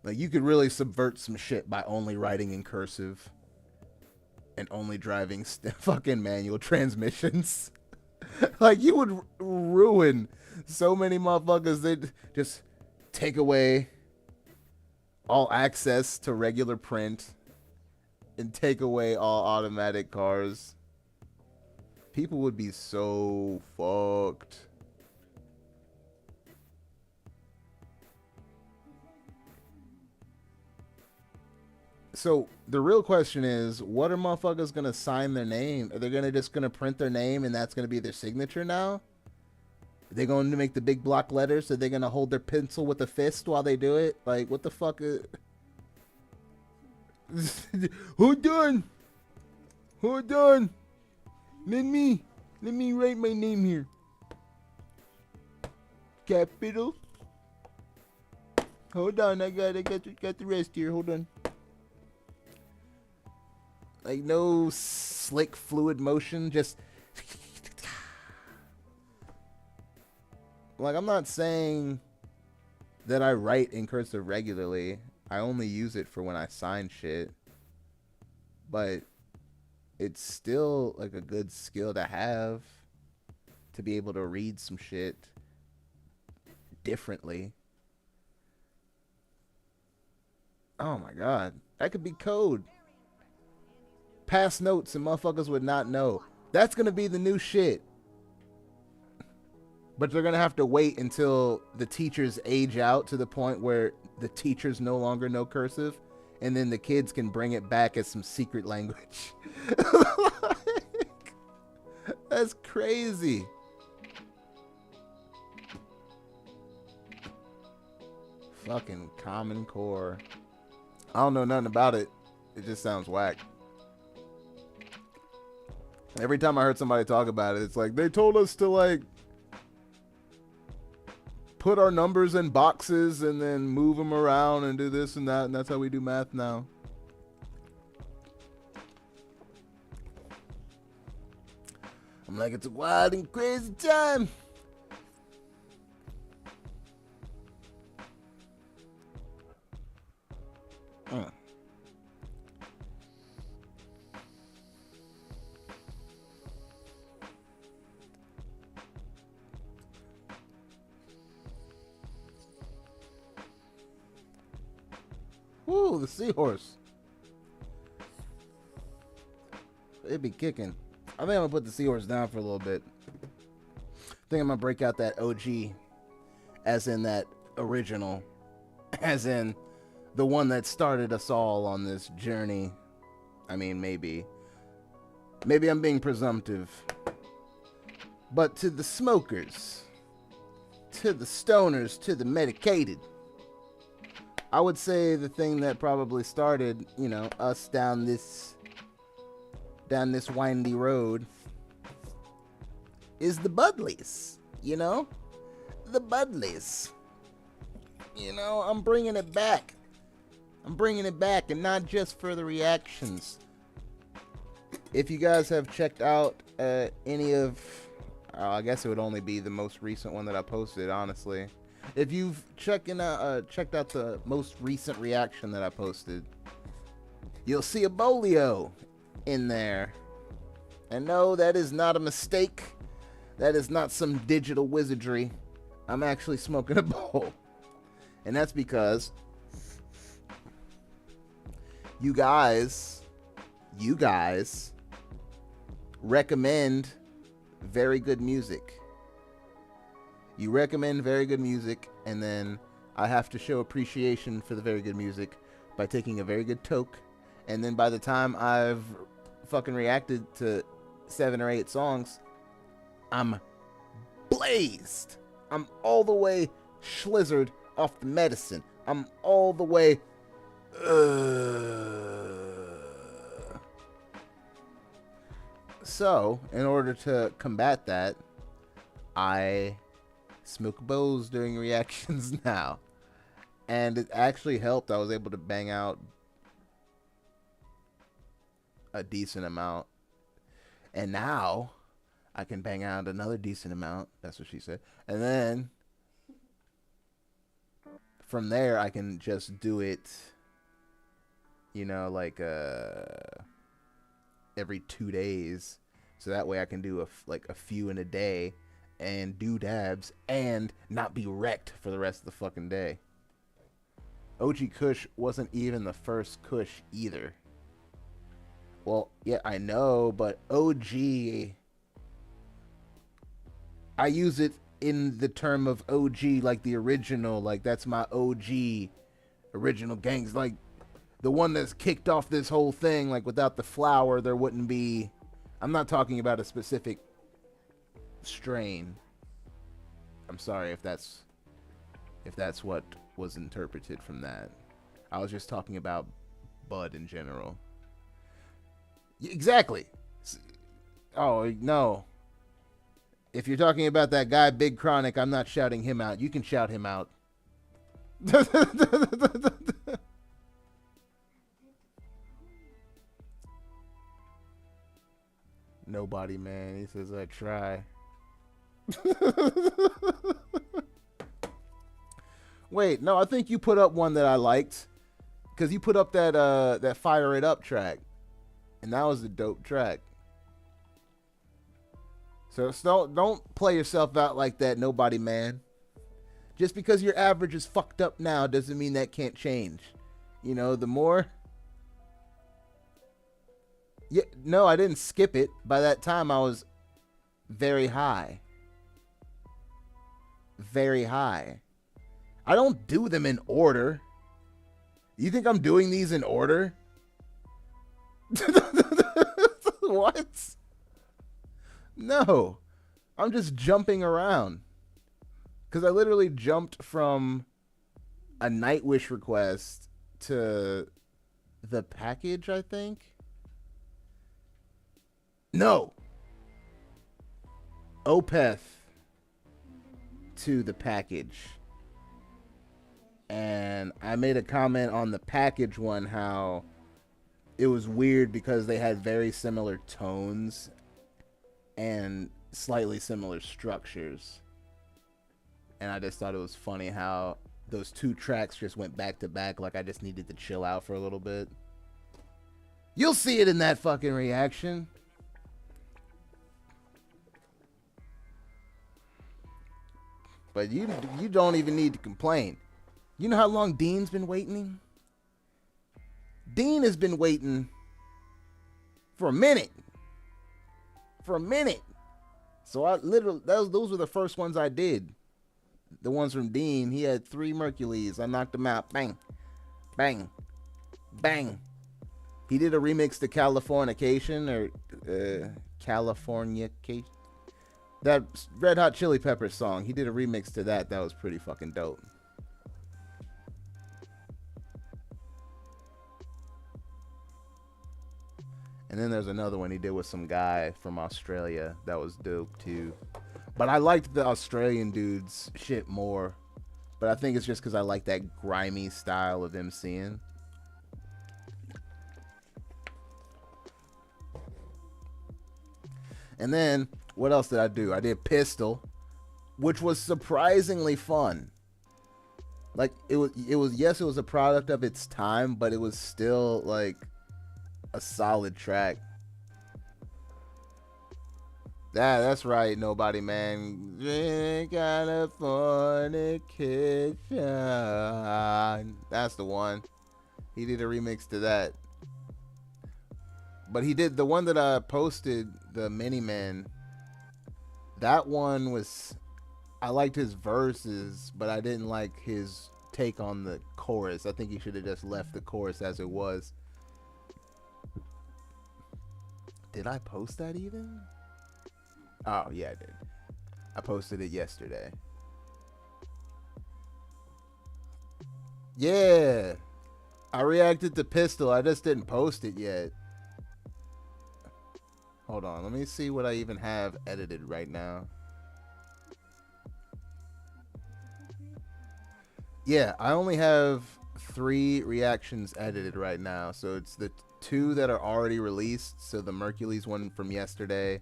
Like, you could really subvert some shit by only writing in cursive and only driving fucking manual transmissions. Like, you would ruin so many motherfuckers. They'd just take away all access to regular print and take away all automatic cars. People would be so fucked. So the real question is, what are motherfuckers gonna sign their name? Are they gonna print their name and that's gonna be their signature now? Are they going to make the big block letters? Are they gonna hold their pencil with a fist while they do it? Like, what the fuck? Hold on. Hold on. Let me write my name here. Capital. Hold on, I got the rest here. Hold on. Like, no slick fluid motion, just like, I'm not saying that I write in cursive regularly. I only use it for when I sign shit. But it's still like a good skill to have, to be able to read some shit differently. Oh my god, that could be code. Pass notes and motherfuckers would not know. That's gonna be the new shit. But they're gonna have to wait until the teachers age out to the point where the teachers no longer know cursive, and then the kids can bring it back as some secret language. That's crazy. Fucking Common Core. I don't know nothing about it. It just sounds whack. Every time I heard somebody talk about it, it's like, they told us to, like, put our numbers in boxes and then move them around and do this and that, and that's how we do math now. I'm like, it's a wild and crazy time. Ooh, the seahorse. It'd be kicking. I think I'm gonna put the seahorse down for a little bit. I think I'm gonna break out that OG, as in that original, as in the one that started us all on this journey. I mean, maybe I'm being presumptive. But to the smokers, to the stoners, to the medicated, I would say the thing that probably started, you know, us down this windy road is the Budleys, you know? The Budleys. You know, I'm bringing it back. And not just for the reactions. If you guys have checked out any of, I guess it would only be the most recent one that I posted, honestly. If you've checked out the most recent reaction that I posted, you'll see a bolio in there. And no, that is not a mistake. That is not some digital wizardry. I'm actually smoking a bowl. And that's because you guys recommend very good music. You recommend very good music, and then I have to show appreciation for the very good music by taking a very good toke, and then by the time I've fucking reacted to 7 or 8 songs, I'm blazed. I'm all the way schlizzard off the medicine. I'm all the way. So, in order to combat that, I smoke bowls during reactions now. And it actually helped. I was able to bang out a decent amount. And now I can bang out another decent amount. That's what she said. And then from there, I can just do it, you know, like every 2 days. So that way I can do a few in a day and do dabs and not be wrecked for the rest of the fucking day. OG Kush wasn't even the first Kush either. Well, yeah, I know, but OG, I use it in the term of OG, like the original, like that's my OG original gangs, like the one that's kicked off this whole thing. Like without the flower, there wouldn't be. I'm not talking about a specific strain. I'm sorry if that's what was interpreted from that. I was just talking about bud in general. Exactly. Oh no. If you're talking about that guy Big Chronic, I'm not shouting him out. You can shout him out. Nobody, man. He says I try. Wait, no, I think you put up one that I liked, because you put up that Fire It Up track, and that was a dope track. So don't play yourself out like that, nobody, man. Just because your average is fucked up now doesn't mean that can't change. You know, the more. Yeah, no, I didn't skip it. By that time, I was very high. Very high. I don't do them in order. You think I'm doing these in order? What? No. I'm just jumping around. Because I literally jumped from a Nightwish request to the package, I think. No. Opeth to the package. And I made a comment on the package one how it was weird because they had very similar tones and slightly similar structures. And I just thought it was funny how those two tracks just went back to back, like I just needed to chill out for a little bit. You'll see it in that fucking reaction. But you don't even need to complain. You know how long Dean's been waiting? Dean has been waiting for a minute. For a minute. So I literally, those were the first ones I did. The ones from Dean. He had 3 Mercules. I knocked them out. Bang. Bang. Bang. He did a remix to Californication or Californication. That Red Hot Chili Peppers song. He did a remix to that. That was pretty fucking dope. And then there's another one he did with some guy from Australia. That was dope too. But I liked the Australian dude's shit more. But I think it's just because I like that grimy style of MCing. And then, what else did I do? I did Pistol, which was surprisingly fun. Like, it was yes, it was a product of its time, but it was still, like, a solid track. Yeah, that's right, nobody, man. Californication. That's the one. He did a remix to that. But he did the one that I posted, the Mini Man. That one was, I liked his verses, but I didn't like his take on the chorus. I think he should have just left the chorus as it was. Did I post that even? Oh, yeah, I did. I posted it yesterday. Yeah. I reacted to Pistol. I just didn't post it yet. Hold on. Let me see what I even have edited right now. Yeah, I only have 3 reactions edited right now. So it's the 2 that are already released. So the Mercules one from yesterday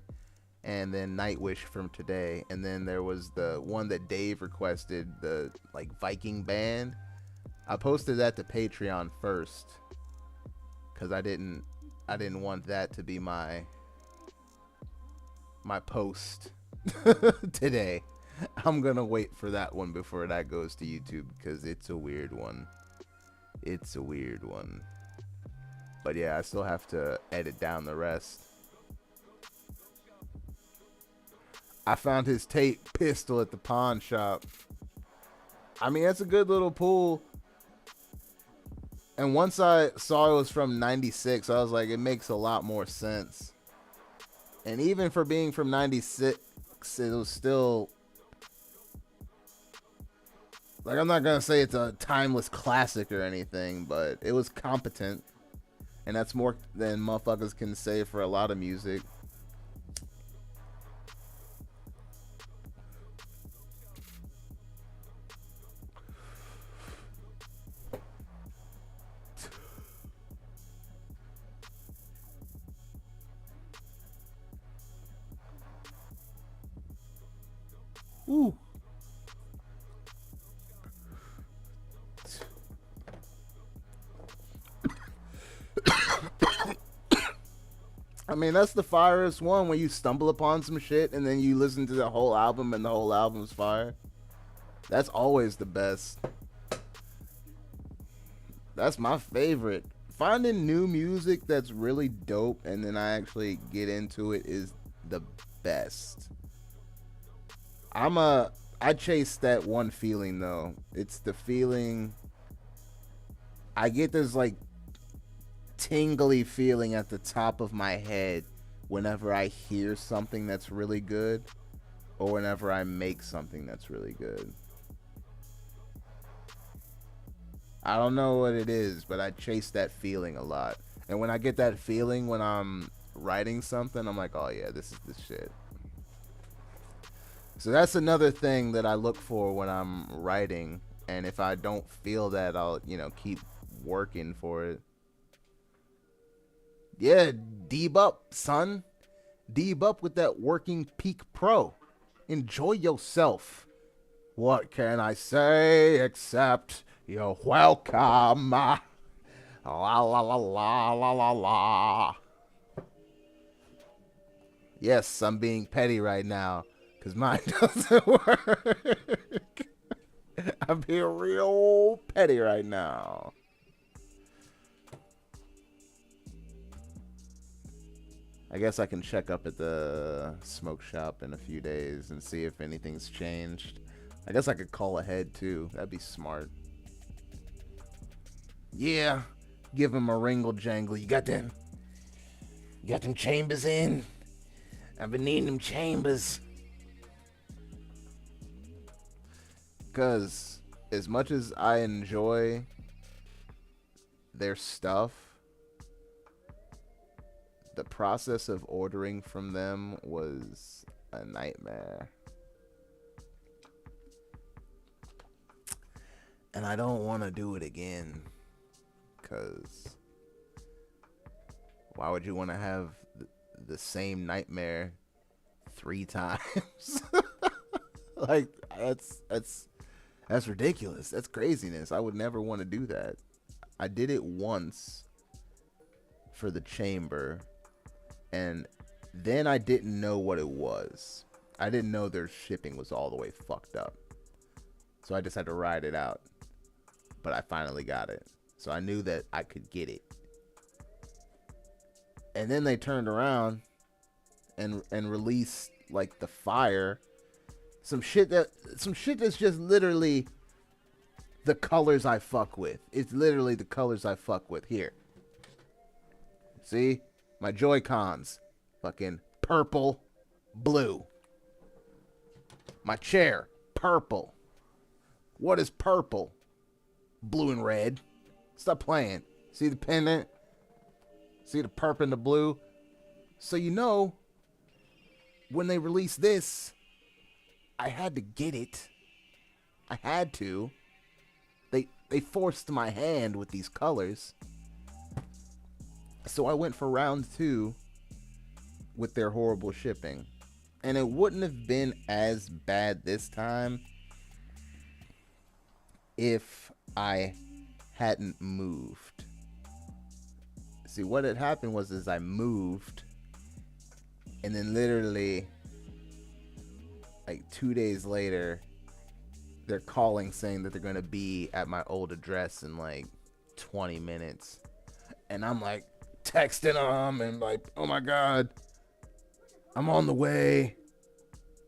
and then Nightwish from today. And then there was the one that Dave requested, the like Viking band. I posted that to Patreon first because I didn't want that to be my post today. I'm gonna wait for that one before that goes to YouTube because it's a weird one. It's a weird one. But yeah, I still have to edit down the rest. I found his tape Pistol at the pawn shop. I mean, that's a good little pull. And once I saw it was from 96, I was like, it makes a lot more sense. And even for being from 96, it was still... Like, I'm not going to say it's a timeless classic or anything, but it was competent. And that's more than motherfuckers can say for a lot of music. Ooh. I mean, that's the firest one when you stumble upon some shit and then you listen to the whole album and the whole album's fire. That's always the best. That's my favorite. Finding new music that's really dope and then I actually get into it is the best. I chase that one feeling though. It's the feeling I get this like tingly feeling at the top of my head whenever I hear something that's really good or whenever I make something that's really good. I don't know what it is, but I chase that feeling a lot. And when I get that feeling when I'm writing something, I'm like, oh yeah, this is the shit. So that's another thing that I look for when I'm writing. And if I don't feel that, I'll, keep working for it. Yeah, deeb up, son. Deeb up with that Working Peak Pro. Enjoy yourself. What can I say except you're welcome? La la la la la la la. Yes, I'm being petty right now because mine doesn't work. I'm being real petty right now. I guess I can check up at the smoke shop in a few days and see if anything's changed. I guess I could call ahead too. That'd be smart. Yeah, give him a wrangle jangle. You got them chambers in? I've been needing them chambers. Because as much as I enjoy their stuff, the process of ordering from them was a nightmare. And I don't want to do it again. Because why would you want to have the same nightmare 3 times? Like, that's ridiculous. That's craziness. I would never want to do that. I did it once for the chamber. And then I didn't know what it was. I didn't know their shipping was all the way fucked up. So I just had to ride it out. But I finally got it. So I knew that I could get it. And then they turned around and released like the fire. Some shit that's just literally the colors I fuck with. It's literally the colors I fuck with. Here. See? My Joy-Cons. Fucking purple, blue. My chair, purple. What is purple? Blue and red. Stop playing. See the pendant? See the purple and the blue? So you know, when they released this, I had to get it. I had to. They forced my hand with these colors. So I went for round 2 with their horrible shipping. And it wouldn't have been as bad this time if I hadn't moved. See, what had happened was I moved, and then literally like 2 days later, they're calling saying that they're going to be at my old address in like 20 minutes. And I'm like texting them and like, oh my God, I'm on the way.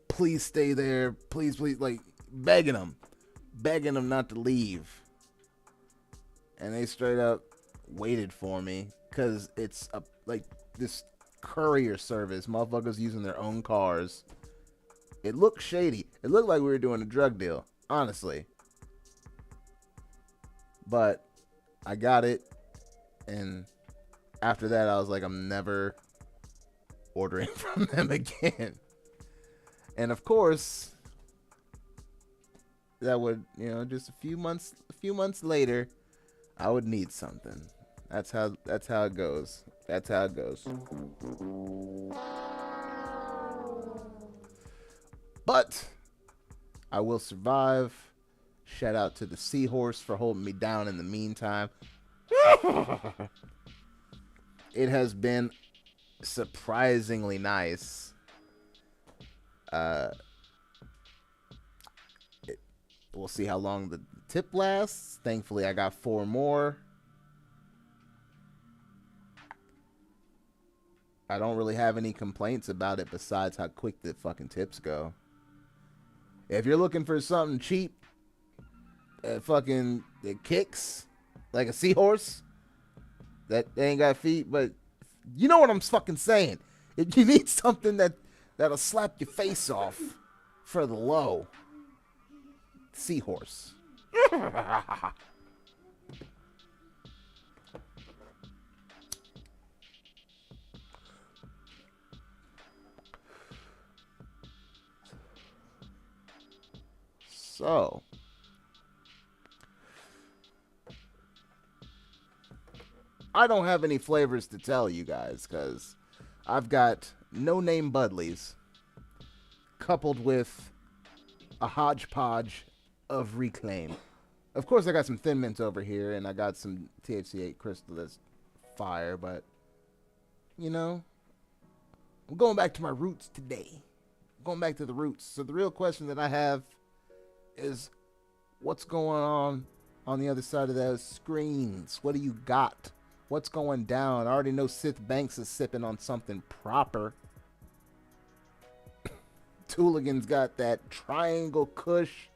Please stay there. Please, please. Like begging them not to leave. And they straight up waited for me because it's like this courier service. Motherfuckers using their own cars. It looked shady. It looked like we were doing a drug deal. Honestly. But I got it. And after that, I was like, I'm never ordering from them again. And of course, that would, just a few months later, I would need something. That's how it goes. That's how it goes. But I will survive. Shout out to the seahorse for holding me down in the meantime. It has been surprisingly nice. We'll see how long the tip lasts. Thankfully, I got 4 more. I don't really have any complaints about it besides how quick the fucking tips go. If you're looking for something cheap, it kicks like a seahorse that ain't got feet, but you know what I'm fucking saying. If you need something that'll slap your face off for the low, seahorse. So, I don't have any flavors to tell you guys because I've got no-name Budleys coupled with a hodgepodge of Reclaim. Of course, I got some Thin Mint over here, and I got some THC-8 Crystal that's fire, but, I'm going back to my roots today. I'm going back to the roots. So the real question that I have is, what's going on the other side of those screens? What do you got? What's going down? I already know Sith Banks is sipping on something proper. Tooligan's got that triangle kush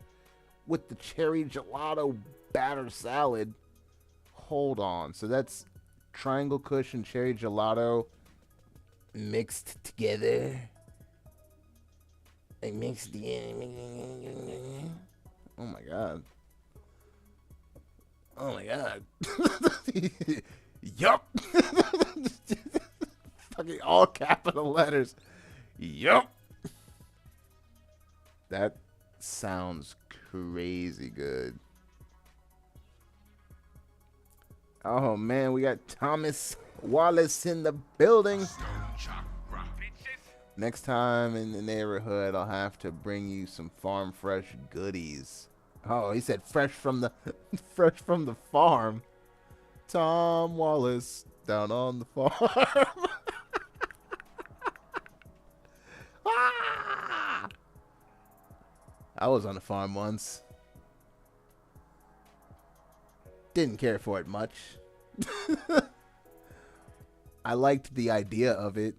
with the cherry gelato batter salad. Hold on. So that's triangle kush and cherry gelato mixed together. Like mixed together. Oh my god. Oh my god. Yup. Fucking all capital letters. Yup. That sounds crazy good. Oh man, we got Thomas Wallace in the building. Stoned Chakra. Next time in the neighborhood, I'll have to bring you some farm fresh goodies. Oh, he said fresh from the fresh from the farm. Tom Wallace down on the farm. Ah! I was on a farm once. Didn't care for it much. I liked the idea of it.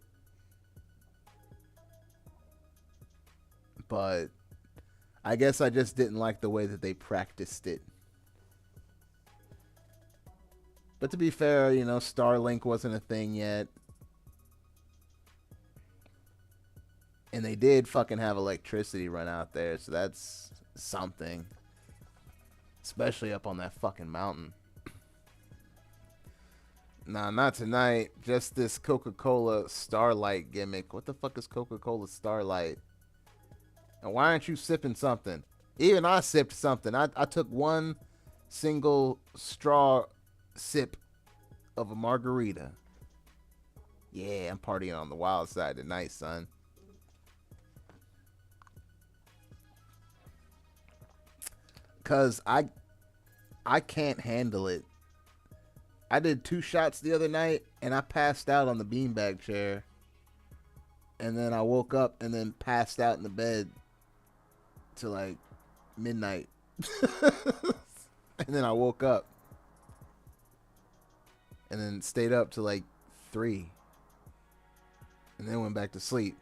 But I guess I just didn't like the way that they practiced it. But to be fair, Starlink wasn't a thing yet. And they did fucking have electricity run out there, so that's something. Especially up on that fucking mountain. Nah, not tonight. Just this Coca-Cola Starlight gimmick. What the fuck is Coca-Cola Starlight? And why aren't you sipping something? Even I sipped something. I took one single straw sip of a margarita. Yeah, I'm partying on the wild side tonight, son. Cause I can't handle it. I did 2 shots the other night and I passed out on the beanbag chair. And then I woke up and then passed out in the bed till like midnight. And then I woke up. And then stayed up till like 3. And then went back to sleep.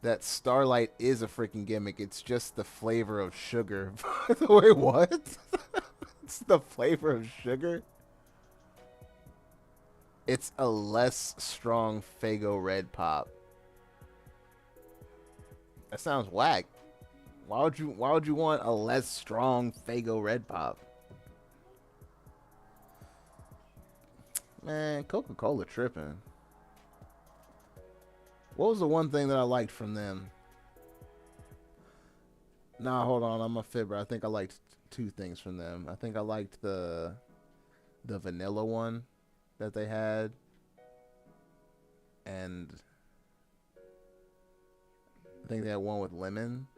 That Starlight is a freaking gimmick. It's just the flavor of sugar. Wait, what? It's the flavor of sugar? It's a less strong Faygo Red Pop. That sounds whack. Why would you want a less strong Faygo Red Pop? Man, Coca-Cola tripping. What was the one thing that I liked from them? Nah, hold on. I'm a fibber. I think I liked 2 things from them. I think I liked the vanilla one that they had. And I think they had one with lemon.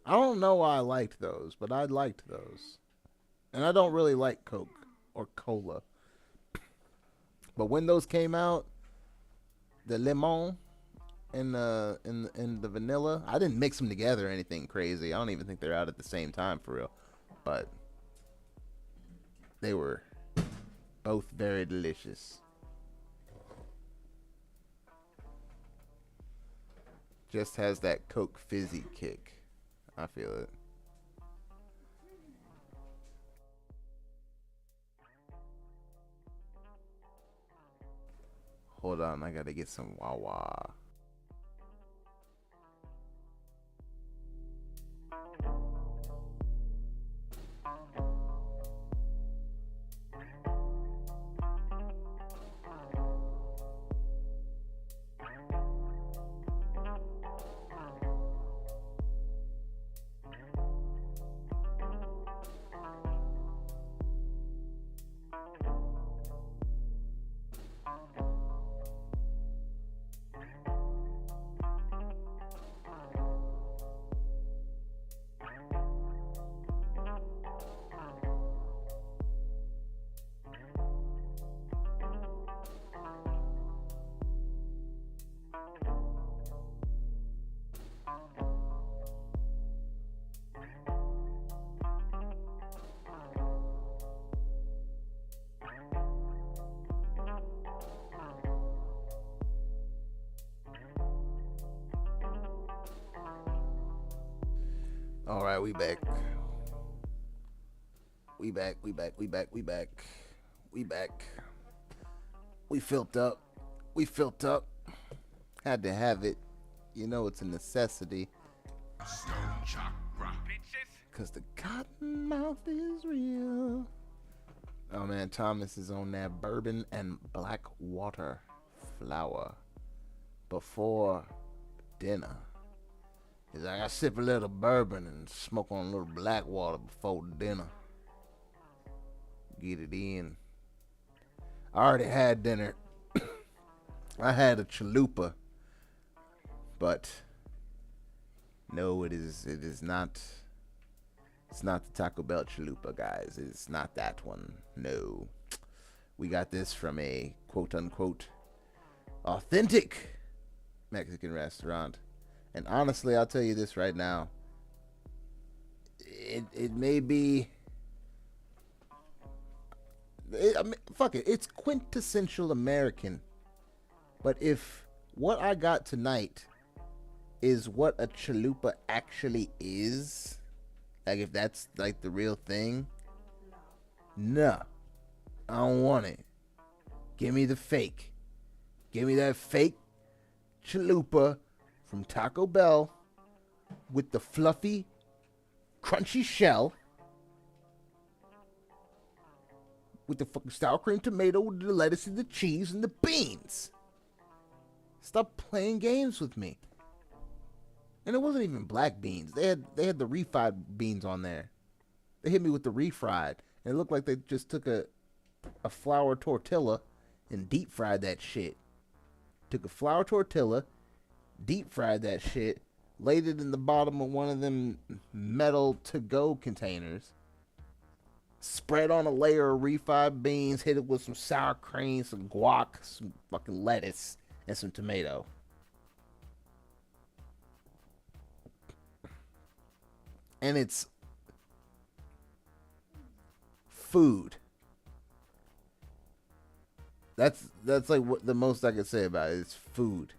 I don't know why I liked those, but I liked those. And I don't really like Coke or cola. But when those came out, the lemon and the vanilla, I didn't mix them together or anything crazy. I don't even think they're out at the same time for real. But they were both very delicious. Just has that Coke fizzy kick. I feel it. Hold on, I gotta get some Wawa. All right, we back. We back. We filled up. Had to have it. You know it's a necessity. Stoned Chakra. Cause the cotton mouth is real. Oh man, Thomas is on that bourbon and black water flour before dinner. He's like, I sip a little bourbon and smoke on a little black water before dinner. Get it in. I already had dinner. I had a chalupa. But no, it is not. It's not the Taco Bell chalupa, guys. It's not that one. No. We got this from a quote unquote authentic Mexican restaurant. And honestly, I'll tell you this right now. It may be... fuck it. It's quintessential American. But if what I got tonight is what a chalupa actually is, like if that's like the real thing, no. I don't want it. Give me the fake. Give me that fake chalupa from Taco Bell with the fluffy, crunchy shell with the fucking sour cream tomato, the lettuce, and the cheese, and the beans. Stop playing games with me. And it wasn't even black beans. They had the refried beans on there. They hit me with the refried. And it looked like they just took a flour tortilla and deep fried that shit. Took a flour tortilla, deep fried that shit, laid it in the bottom of one of them metal to-go containers, spread on a layer of refried beans, hit it with some sour cream, some guac, some fucking lettuce, and some tomato. And it's food. That's like what the most I could say about it. It's food.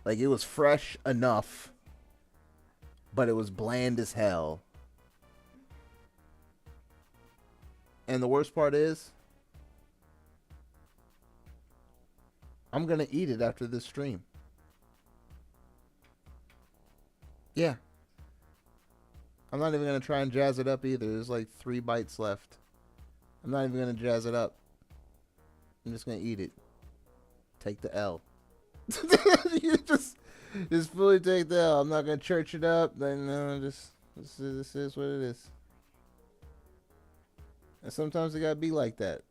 Like, it was fresh enough, but it was bland as hell. And the worst part is, I'm gonna eat it after this stream. Yeah. I'm not even going to try and jazz it up either. There's like 3 bites left. I'm not even going to jazz it up. I'm just going to eat it. Take the L. You just fully take the L. I'm not going to church it up. Then this is what it is. And sometimes it got to be like that.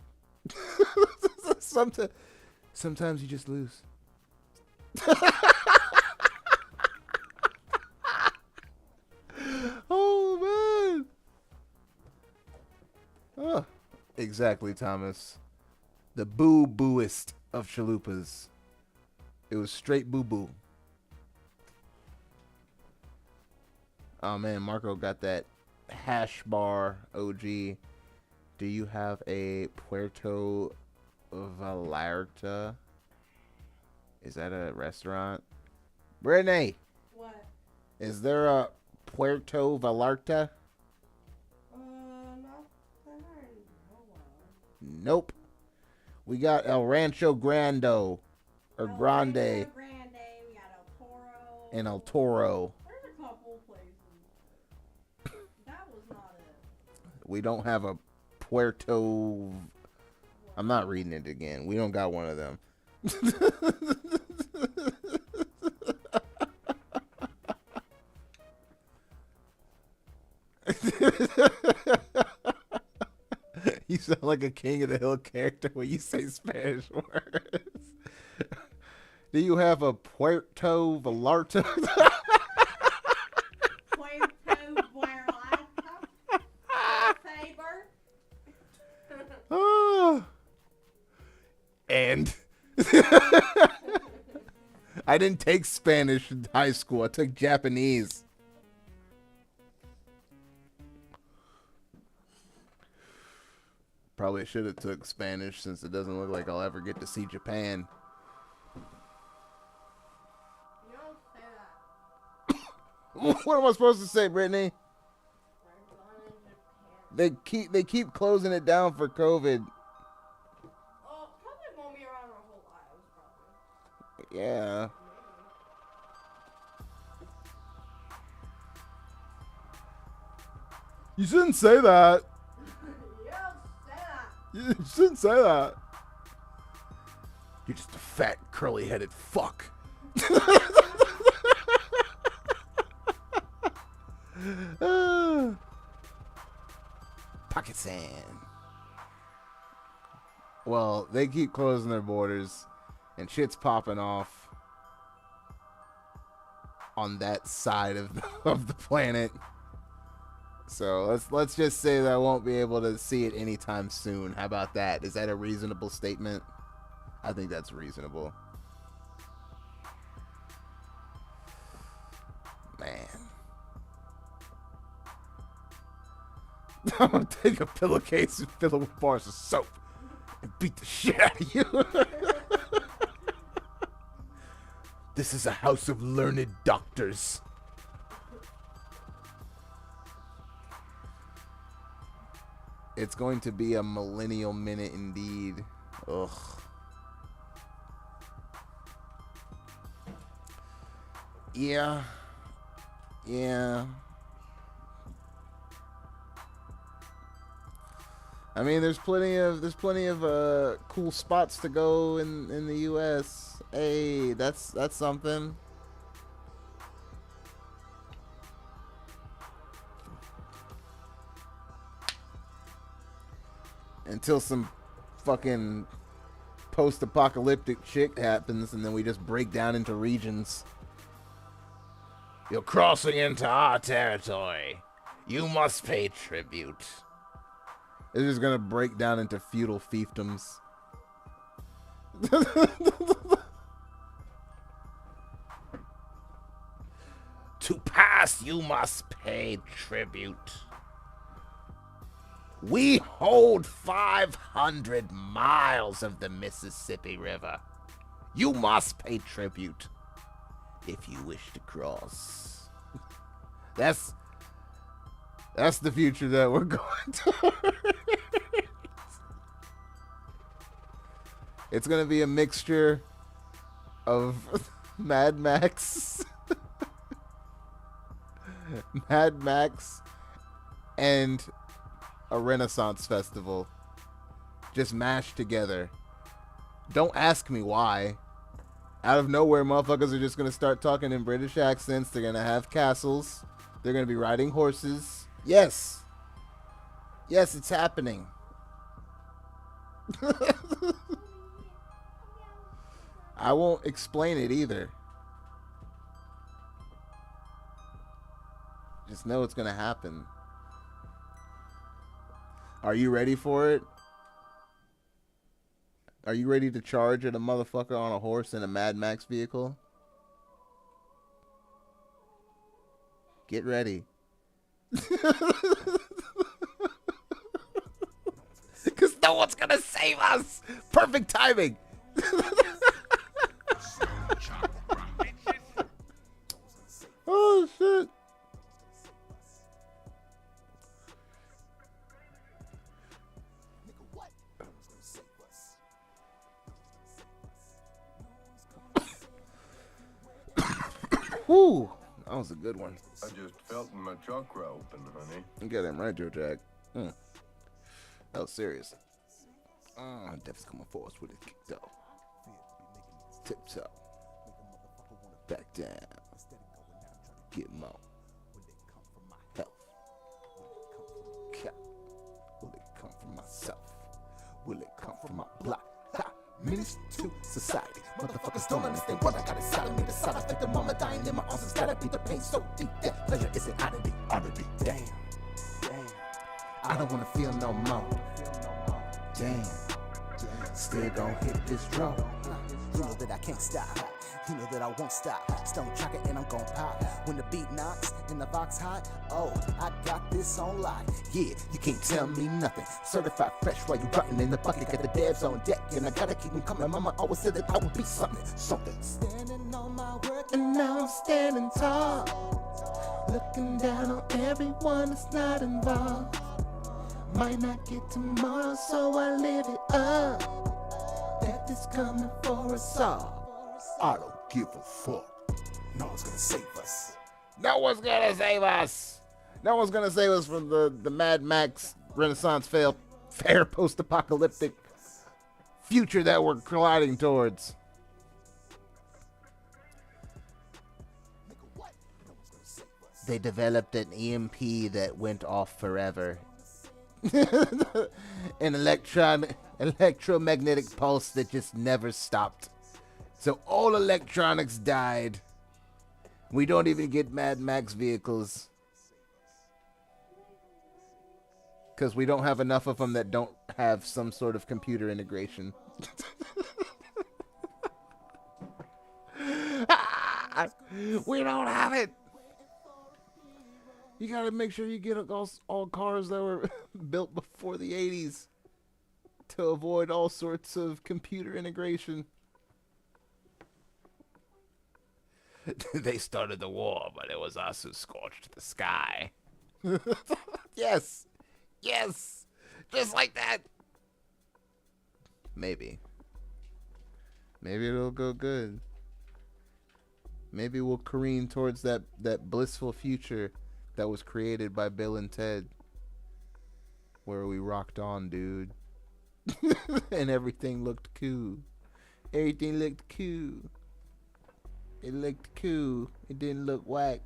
Sometimes you just lose. Oh, man. Oh, exactly, Thomas. The boo-booist of chalupas. It was straight boo-boo. Oh, man, Marco got that hash bar OG. Do you have a Puerto Vallarta? Is that a restaurant? Brittany! What? Is there a Puerto Vallarta? Not that I know of. Nope. We got El Rancho Grande. Or El Grande. Rancho Grande, we got El Toro. And El Toro. There's a couple places. That was not it. We don't have a Puerto... I'm not reading it again. We don't got one of them. You sound like a King of the Hill character when you say Spanish words. Do you have a Puerto Vallarta? Puerto Vallarta. Saber. Oh. And I didn't take Spanish in high school. I took Japanese. Probably should have took Spanish since it doesn't look like I'll ever get to see Japan. You don't say that. What am I supposed to say, Brittany? We're going to Japan. They keep closing it down for COVID. Oh, probably won't be around our whole lives, probably. Yeah. You shouldn't say that. You shouldn't say that. You're just a fat, curly-headed fuck. Pocket sand. Well, they keep closing their borders, and shit's popping off on that side of the planet. So let's just say that I won't be able to see it anytime soon. How about that? Is that a reasonable statement? I think that's reasonable. Man. I'm gonna take a pillowcase and fill it with bars of soap and beat the shit out of you. This is a house of learned doctors. It's going to be a millennial minute indeed. Ugh. Yeah. Yeah. I mean, there's plenty of cool spots to go in the U.S. Hey, that's something. Until some fucking post-apocalyptic shit happens, and then we just break down into regions. You're crossing into our territory. You must pay tribute. It's just gonna break down into feudal fiefdoms. To pass, you must pay tribute. We hold 500 miles of the Mississippi River. You must pay tribute if you wish to cross. That's the future that we're going toward. It's gonna be a mixture of Mad Max, Mad Max, and a Renaissance festival, just mashed together. Don't ask me why. Out of nowhere, motherfuckers are just gonna start talking in British accents. They're gonna have castles. They're gonna be riding horses. Yes, it's happening. I won't explain it either. Just know it's gonna happen. Are you ready for it? Are you ready to charge at a motherfucker on a horse in a Mad Max vehicle? Get ready. Because no one's gonna save us. Perfect timing. Oh shit. Whew, that was a good one. I just felt my chakra open, honey. You got him right, Joe Jack. That was serious. Death's coming for us with his kick though. Tip top. Back down. Get more. Health. Cap. Will it come from myself? Will it come from my block? Menace to society. Motherfuckers don't understand what I got inside of me. The side effect of mama dying in my arms has gotta be the pain so deep that pleasure is an oddity. Damn. I don't wanna feel no more. Damn. Still gon' hit this drum. You know that I can't stop. You know that I won't stop. Stoned Chakra and I'm gon' pop. When the beat knocks and the box hot, oh, I got this on lock. Yeah, you can't tell me nothing. Certified fresh while you rotting in the bucket. Got the devs on deck and I gotta keep them coming. Mama always said that I would be something. Standing on my work and now I'm standing tall. Looking down on everyone that's not involved. Might not get tomorrow, so I live it up. Death is coming for us all. I don't give a fuck. No one's gonna save us. No one's gonna save us. No one's gonna save us from the Mad Max Renaissance fair post-apocalyptic future that we're colliding towards. They developed an EMP that went off forever. An electromagnetic pulse that just never stopped. So all electronics died. We don't even get Mad Max vehicles. Because we don't have enough of them that don't have some sort of computer integration. We don't have it. You gotta make sure you get all cars that were built before the 80s to avoid all sorts of computer integration. They started the war, but it was us who scorched the sky. Yes. Yes. Just like that. Maybe. Maybe it'll go good. Maybe we'll careen towards that blissful future that was created by Bill and Ted, where we rocked on, dude. And everything looked cool. Everything looked cool. It looked cool. It didn't look whack.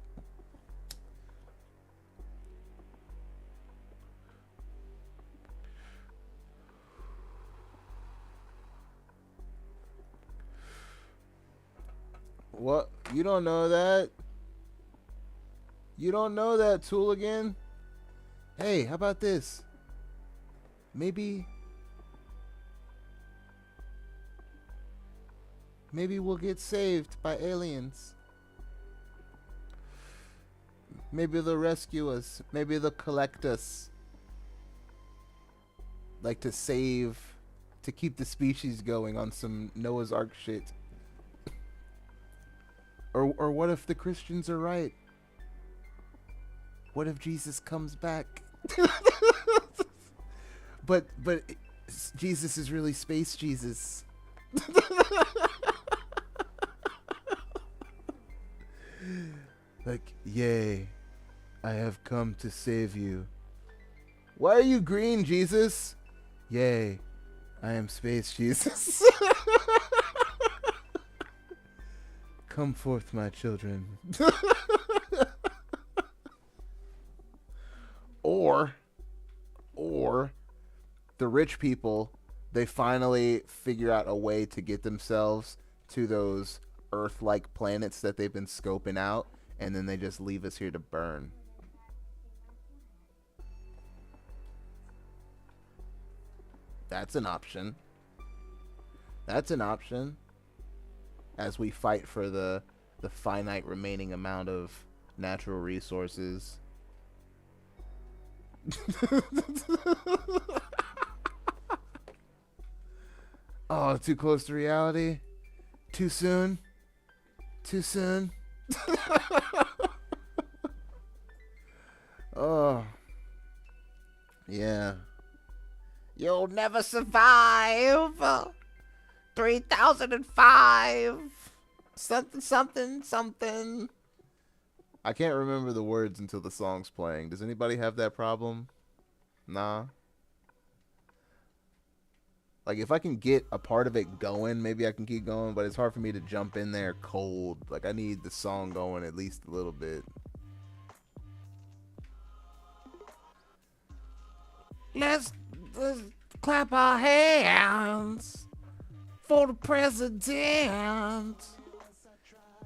What? You don't know that? You don't know that, Tooligan? Hey, how about this? Maybe we'll get saved by aliens. Maybe they'll rescue us. Maybe they'll collect us. Like to keep the species going on some Noah's Ark shit. Or what if the Christians are right? What if Jesus comes back? but Jesus is really space Jesus. Like, yay, I have come to save you. Why are you green, Jesus? Yay, I am space Jesus. Come forth, my children. Or the rich people, they finally figure out a way to get themselves to those Earth-like planets that they've been scoping out, and then they just leave us here to burn. That's an option. That's an option. As we fight for the finite remaining amount of natural resources. Oh, too close to reality? Too soon? Too soon? Oh. Yeah. You'll never survive. 3005. Something. I can't remember the words until the song's playing. Does anybody have that problem? Nah. Like, if I can get a part of it going, maybe I can keep going, but it's hard for me to jump in there cold. Like, I need the song going at least a little bit. Let's clap our hands for the president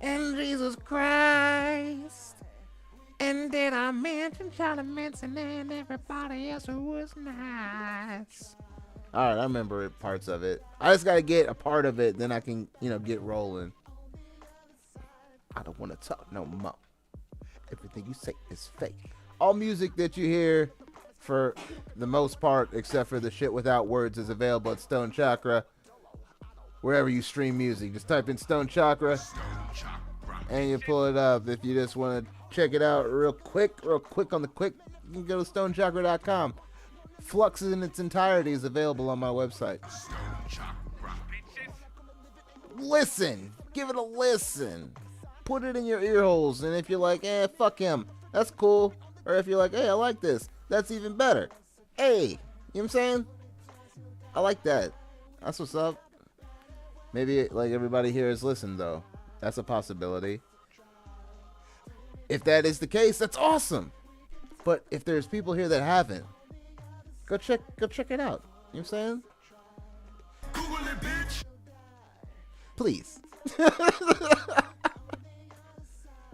and Jesus Christ. And then I mentioned Charlie Manson and everybody else who was nice. Alright, I remember parts of it. I just gotta get a part of it, then I can, get rolling. I don't want to talk no more. Everything you say is fake. All music that you hear, for the most part, except for the shit without words, is available at Stoned Chakra. Wherever you stream music, just type in Stoned Chakra, and you pull it up. If you just want to check it out real quick on the quick, you can go to stonechakra.com. Flux in its entirety is available on my website. Listen, give it a listen. Put it in your ear holes, and if you're like, fuck him, that's cool. Or if you're like, hey, I like this, that's even better. Hey, you know what I'm saying? I like that. That's what's up. Maybe like everybody here has listened though. That's a possibility. If that is the case, that's awesome. But if there's people here that haven't, go check it out. You know what I'm saying? Google it, bitch. Please.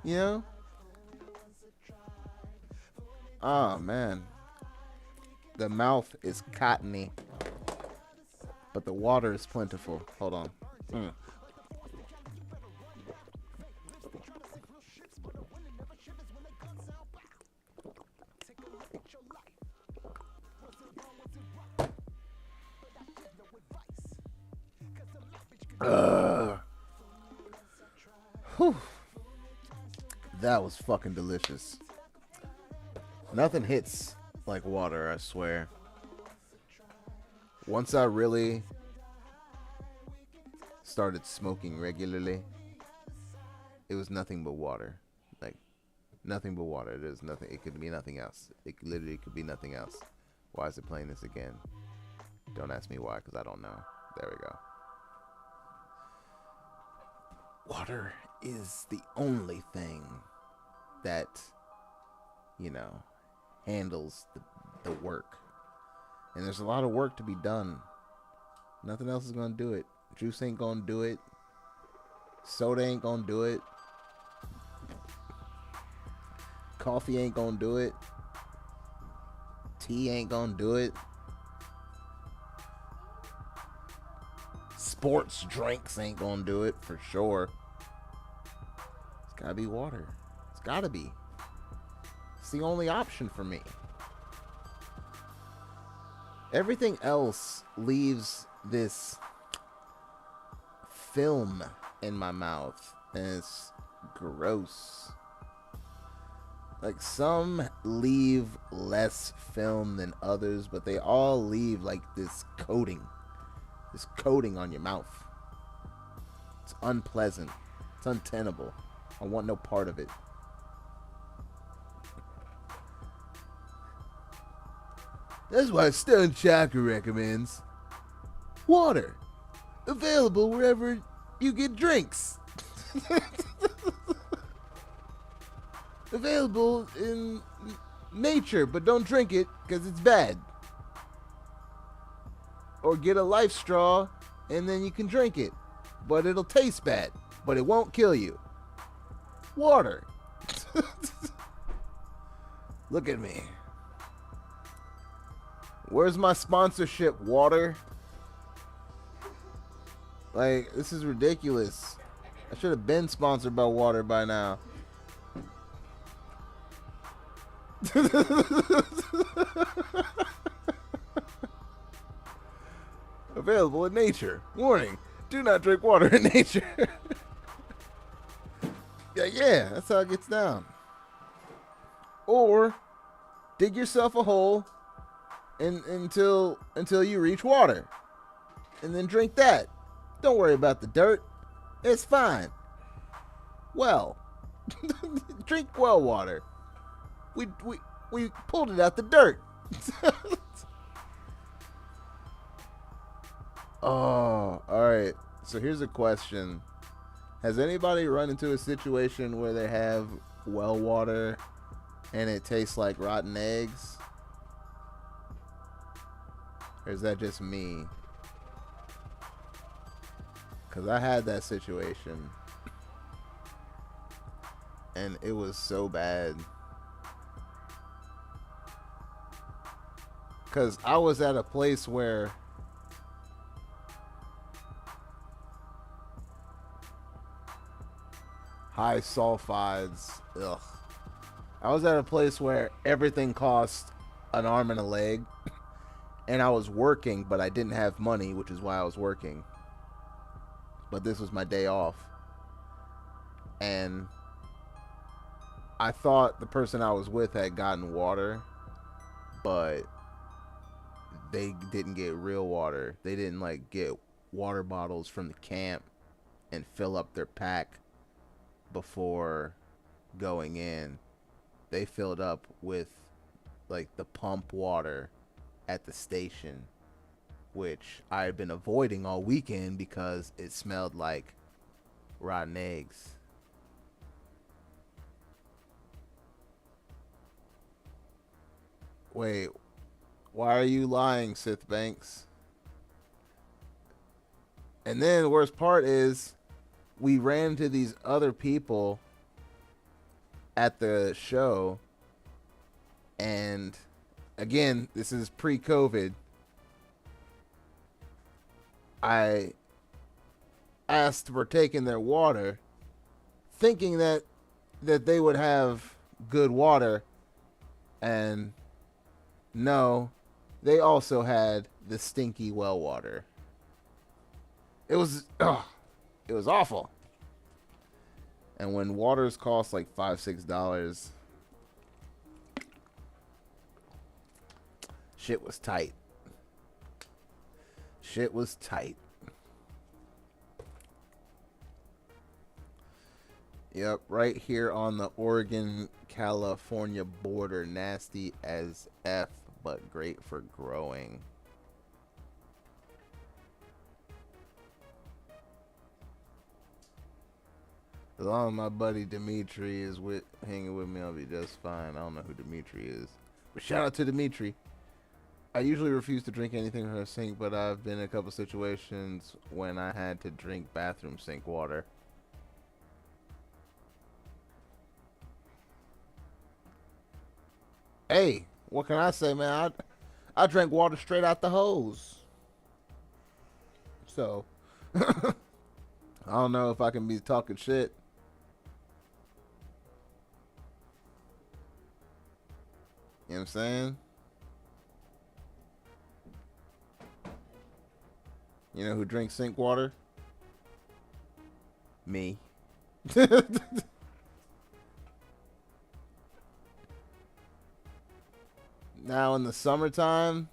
You know? Oh man. The mouth is cottony, but the water is plentiful. Hold on. Whew. That was fucking delicious. Nothing hits like water, I swear. Once I really started smoking regularly, it was nothing but water. Like, nothing but water. There's nothing. It could be nothing else. It literally could be nothing else. Why is it playing this again? Don't ask me why, because I don't know. There we go. Water is the only thing that, handles the work. And there's a lot of work to be done. Nothing else is going to do it. Juice ain't going to do it. Soda ain't going to do it. Coffee ain't going to do it. Tea ain't going to do it. Sports drinks ain't going to do it for sure. It's got to be water. It's got to be. It's the only option for me. Everything else leaves this film in my mouth, and it's gross. Like, some leave less film than others, but they all leave like this coating on your mouth. It's unpleasant. It's untenable. I want no part of it. That's why Stoned Chakra recommends water. Available wherever you get drinks. Available in nature, but don't drink it because it's bad. Or get a life straw and then you can drink it, but it'll taste bad, but it won't kill you. Water. Look at me. Where's my sponsorship, water? Like, this is ridiculous. I should have been sponsored by water by now. Available in nature. Warning, do not drink water in nature. yeah, that's how it gets down. Or dig yourself a hole until you reach water. And then drink that. Don't worry about the dirt. It's fine. Well, drink well water. We pulled it out the dirt. Oh, all right. So here's a question. Has anybody run into a situation where they have well water and it tastes like rotten eggs? Or is that just me? Because I had that situation. And it was so bad. Because I was at a place where high sulfides. Ugh. I was at a place where everything cost an arm and a leg. And I was working, but I didn't have money, which is why I was working. But this was my day off. And I thought the person I was with had gotten water, but they didn't get real water. They didn't like get water bottles from the camp and fill up their pack before going in. They filled up with like the pump water at the station, which I had been avoiding all weekend because it smelled like rotten eggs. Wait, why are you lying, Sith Banks? And then the worst part is we ran into these other people at the show, and again, this is pre-COVID. I asked for taking their water, thinking that they would have good water, and no, they also had the stinky well water. It was awful. And when waters cost like $5-6, shit was tight. Shit was tight. Yep, right here on the Oregon-California border. Nasty as F, but great for growing. As long as my buddy Dimitri is hanging with me, I'll be just fine. I don't know who Dimitri is. But shout out to Dimitri. I usually refuse to drink anything from a sink, but I've been in a couple situations when I had to drink bathroom sink water. Hey, what can I say, man? I drank water straight out the hose. So, I don't know if I can be talking shit. You know what I'm saying? You know who drinks sink water? Me. Now in the summertime,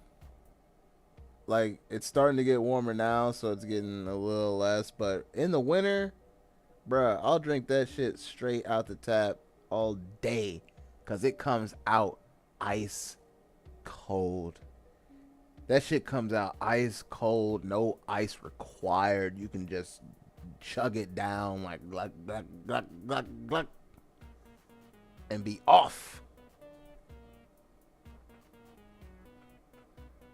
like it's starting to get warmer now, so it's getting a little less. But in the winter, bruh, I'll drink that shit straight out the tap all day, cause it comes out ice cold. That shit comes out ice cold, no ice required. You can just chug it down like glug, glug, glug, glug, glug, and be off.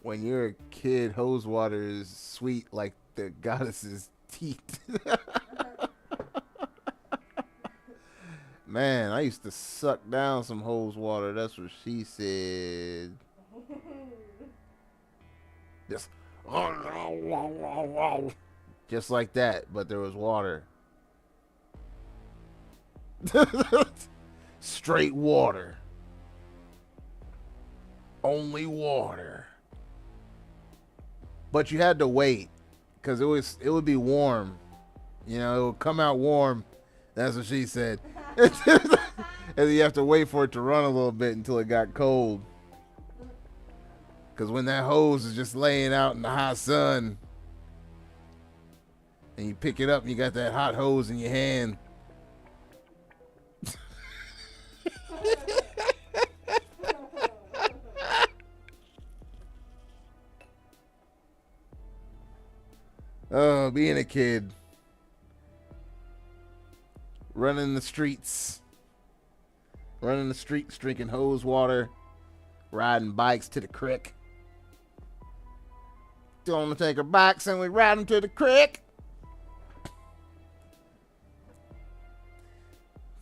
When you're a kid, hose water is sweet like the goddess's teeth. Man, I used to suck down some hose water. That's what she said. Just like that, but there was water. Straight water. Only water. But you had to wait, because it would be warm. You know, it would come out warm. That's what she said. And then you have to wait for it to run a little bit until it got cold. Because when that hose is just laying out in the hot sun, and you pick it up and you got that hot hose in your hand. Oh, being a kid. Running the streets. Running the streets, drinking hose water. Riding bikes to the creek. Gonna take our bikes and we ride them to the creek.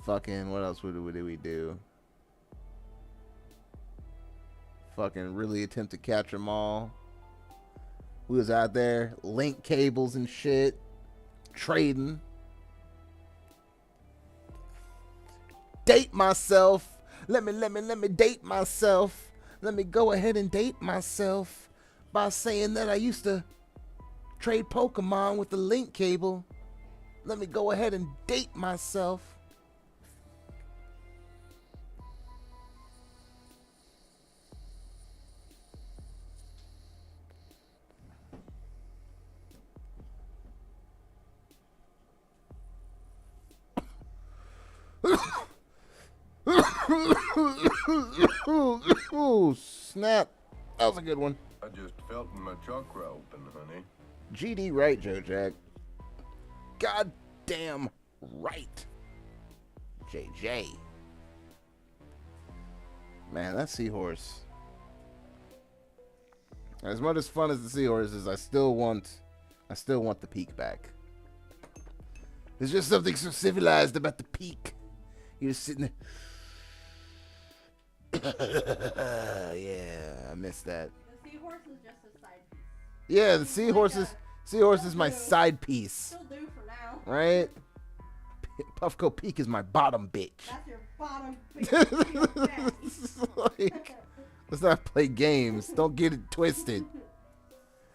Fucking, what else did we do? Fucking really attempt to catch them all. We was out there, link cables and shit, trading. Date myself. Let me date myself. Let me go ahead and date myself by saying that I used to trade Pokemon with the link cable. Let me go ahead and date myself. Ooh, snap. That was a good one. I just felt my chakra open, honey. GD right, Joe Jack. Goddamn right. JJ. Man, that seahorse. As much as fun as the seahorse is, I still want the peak back. There's just something so civilized about the peak. You're just sitting there. Yeah, I miss that. The seahorse is just a side piece. Yeah, the seahorse is my side piece. Still do for now. Right? Puffco Peak is my bottom bitch. That's your bottom piece. Like, let's not play games. Don't get it twisted.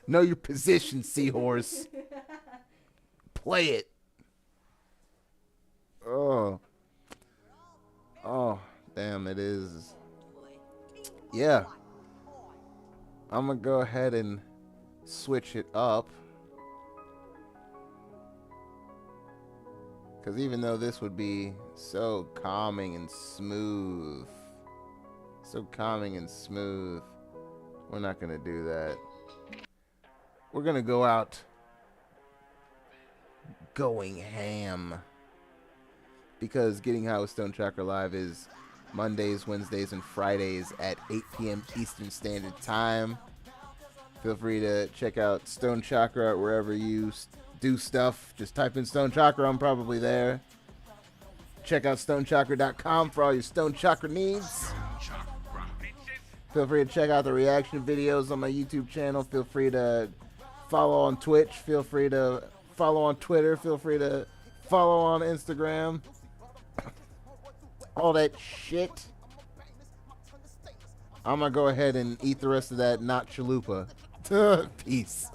Know your position, seahorse. Play it. Oh, damn, it is. Yeah. I'm gonna go ahead and switch it up. Because even though this would be so calming and smooth, we're not going to do that. We're going to go out going ham. Because Getting High with Stoned Chakra Live is Mondays, Wednesdays, and Fridays at 8 p.m. Eastern Standard Time. Feel free to check out Stoned Chakra wherever you do stuff. Just type in Stoned Chakra, I'm probably there. Check out stonechakra.com for all your Stoned Chakra needs. Feel free to check out the reaction videos on my YouTube channel. Feel free to follow on Twitch. Feel free to follow on Twitter. Feel free to follow on Instagram. All that shit. I'm going to go ahead and eat the rest of that not chalupa. Peace.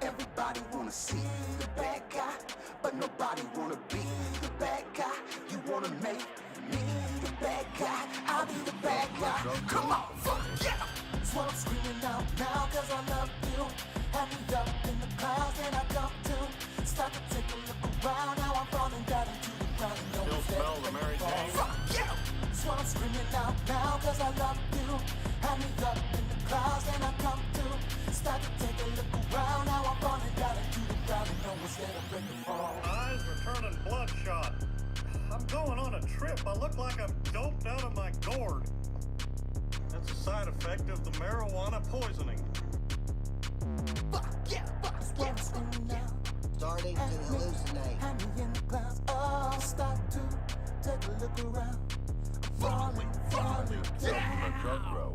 Everybody wanna see the bad guy, but nobody wanna be the bad guy. You wanna make me the bad guy, I'll be the bad guy. Come on, fuck yeah! That's what I'm screaming out now, cause I love you. Have me up in the clouds and I come to. Start to take a look around, now I'm falling down into the ground. Still smell the Mary Jane? Fuck yeah! That's what I'm screaming out now, cause I love you. Have me up in the clouds and I come to. Start to take a look around, now I'm falling down into the ground and no one's there to break the fall. Eyes are turning bloodshot. I'm going on a trip. I look like I'm doped out of my gourd. That's a side effect of the marijuana poisoning. Fuck yeah, fuck yeah. Starting to hallucinate. Have me in the clouds, oh, start to take a look around. I'm falling, Felt in the chakra.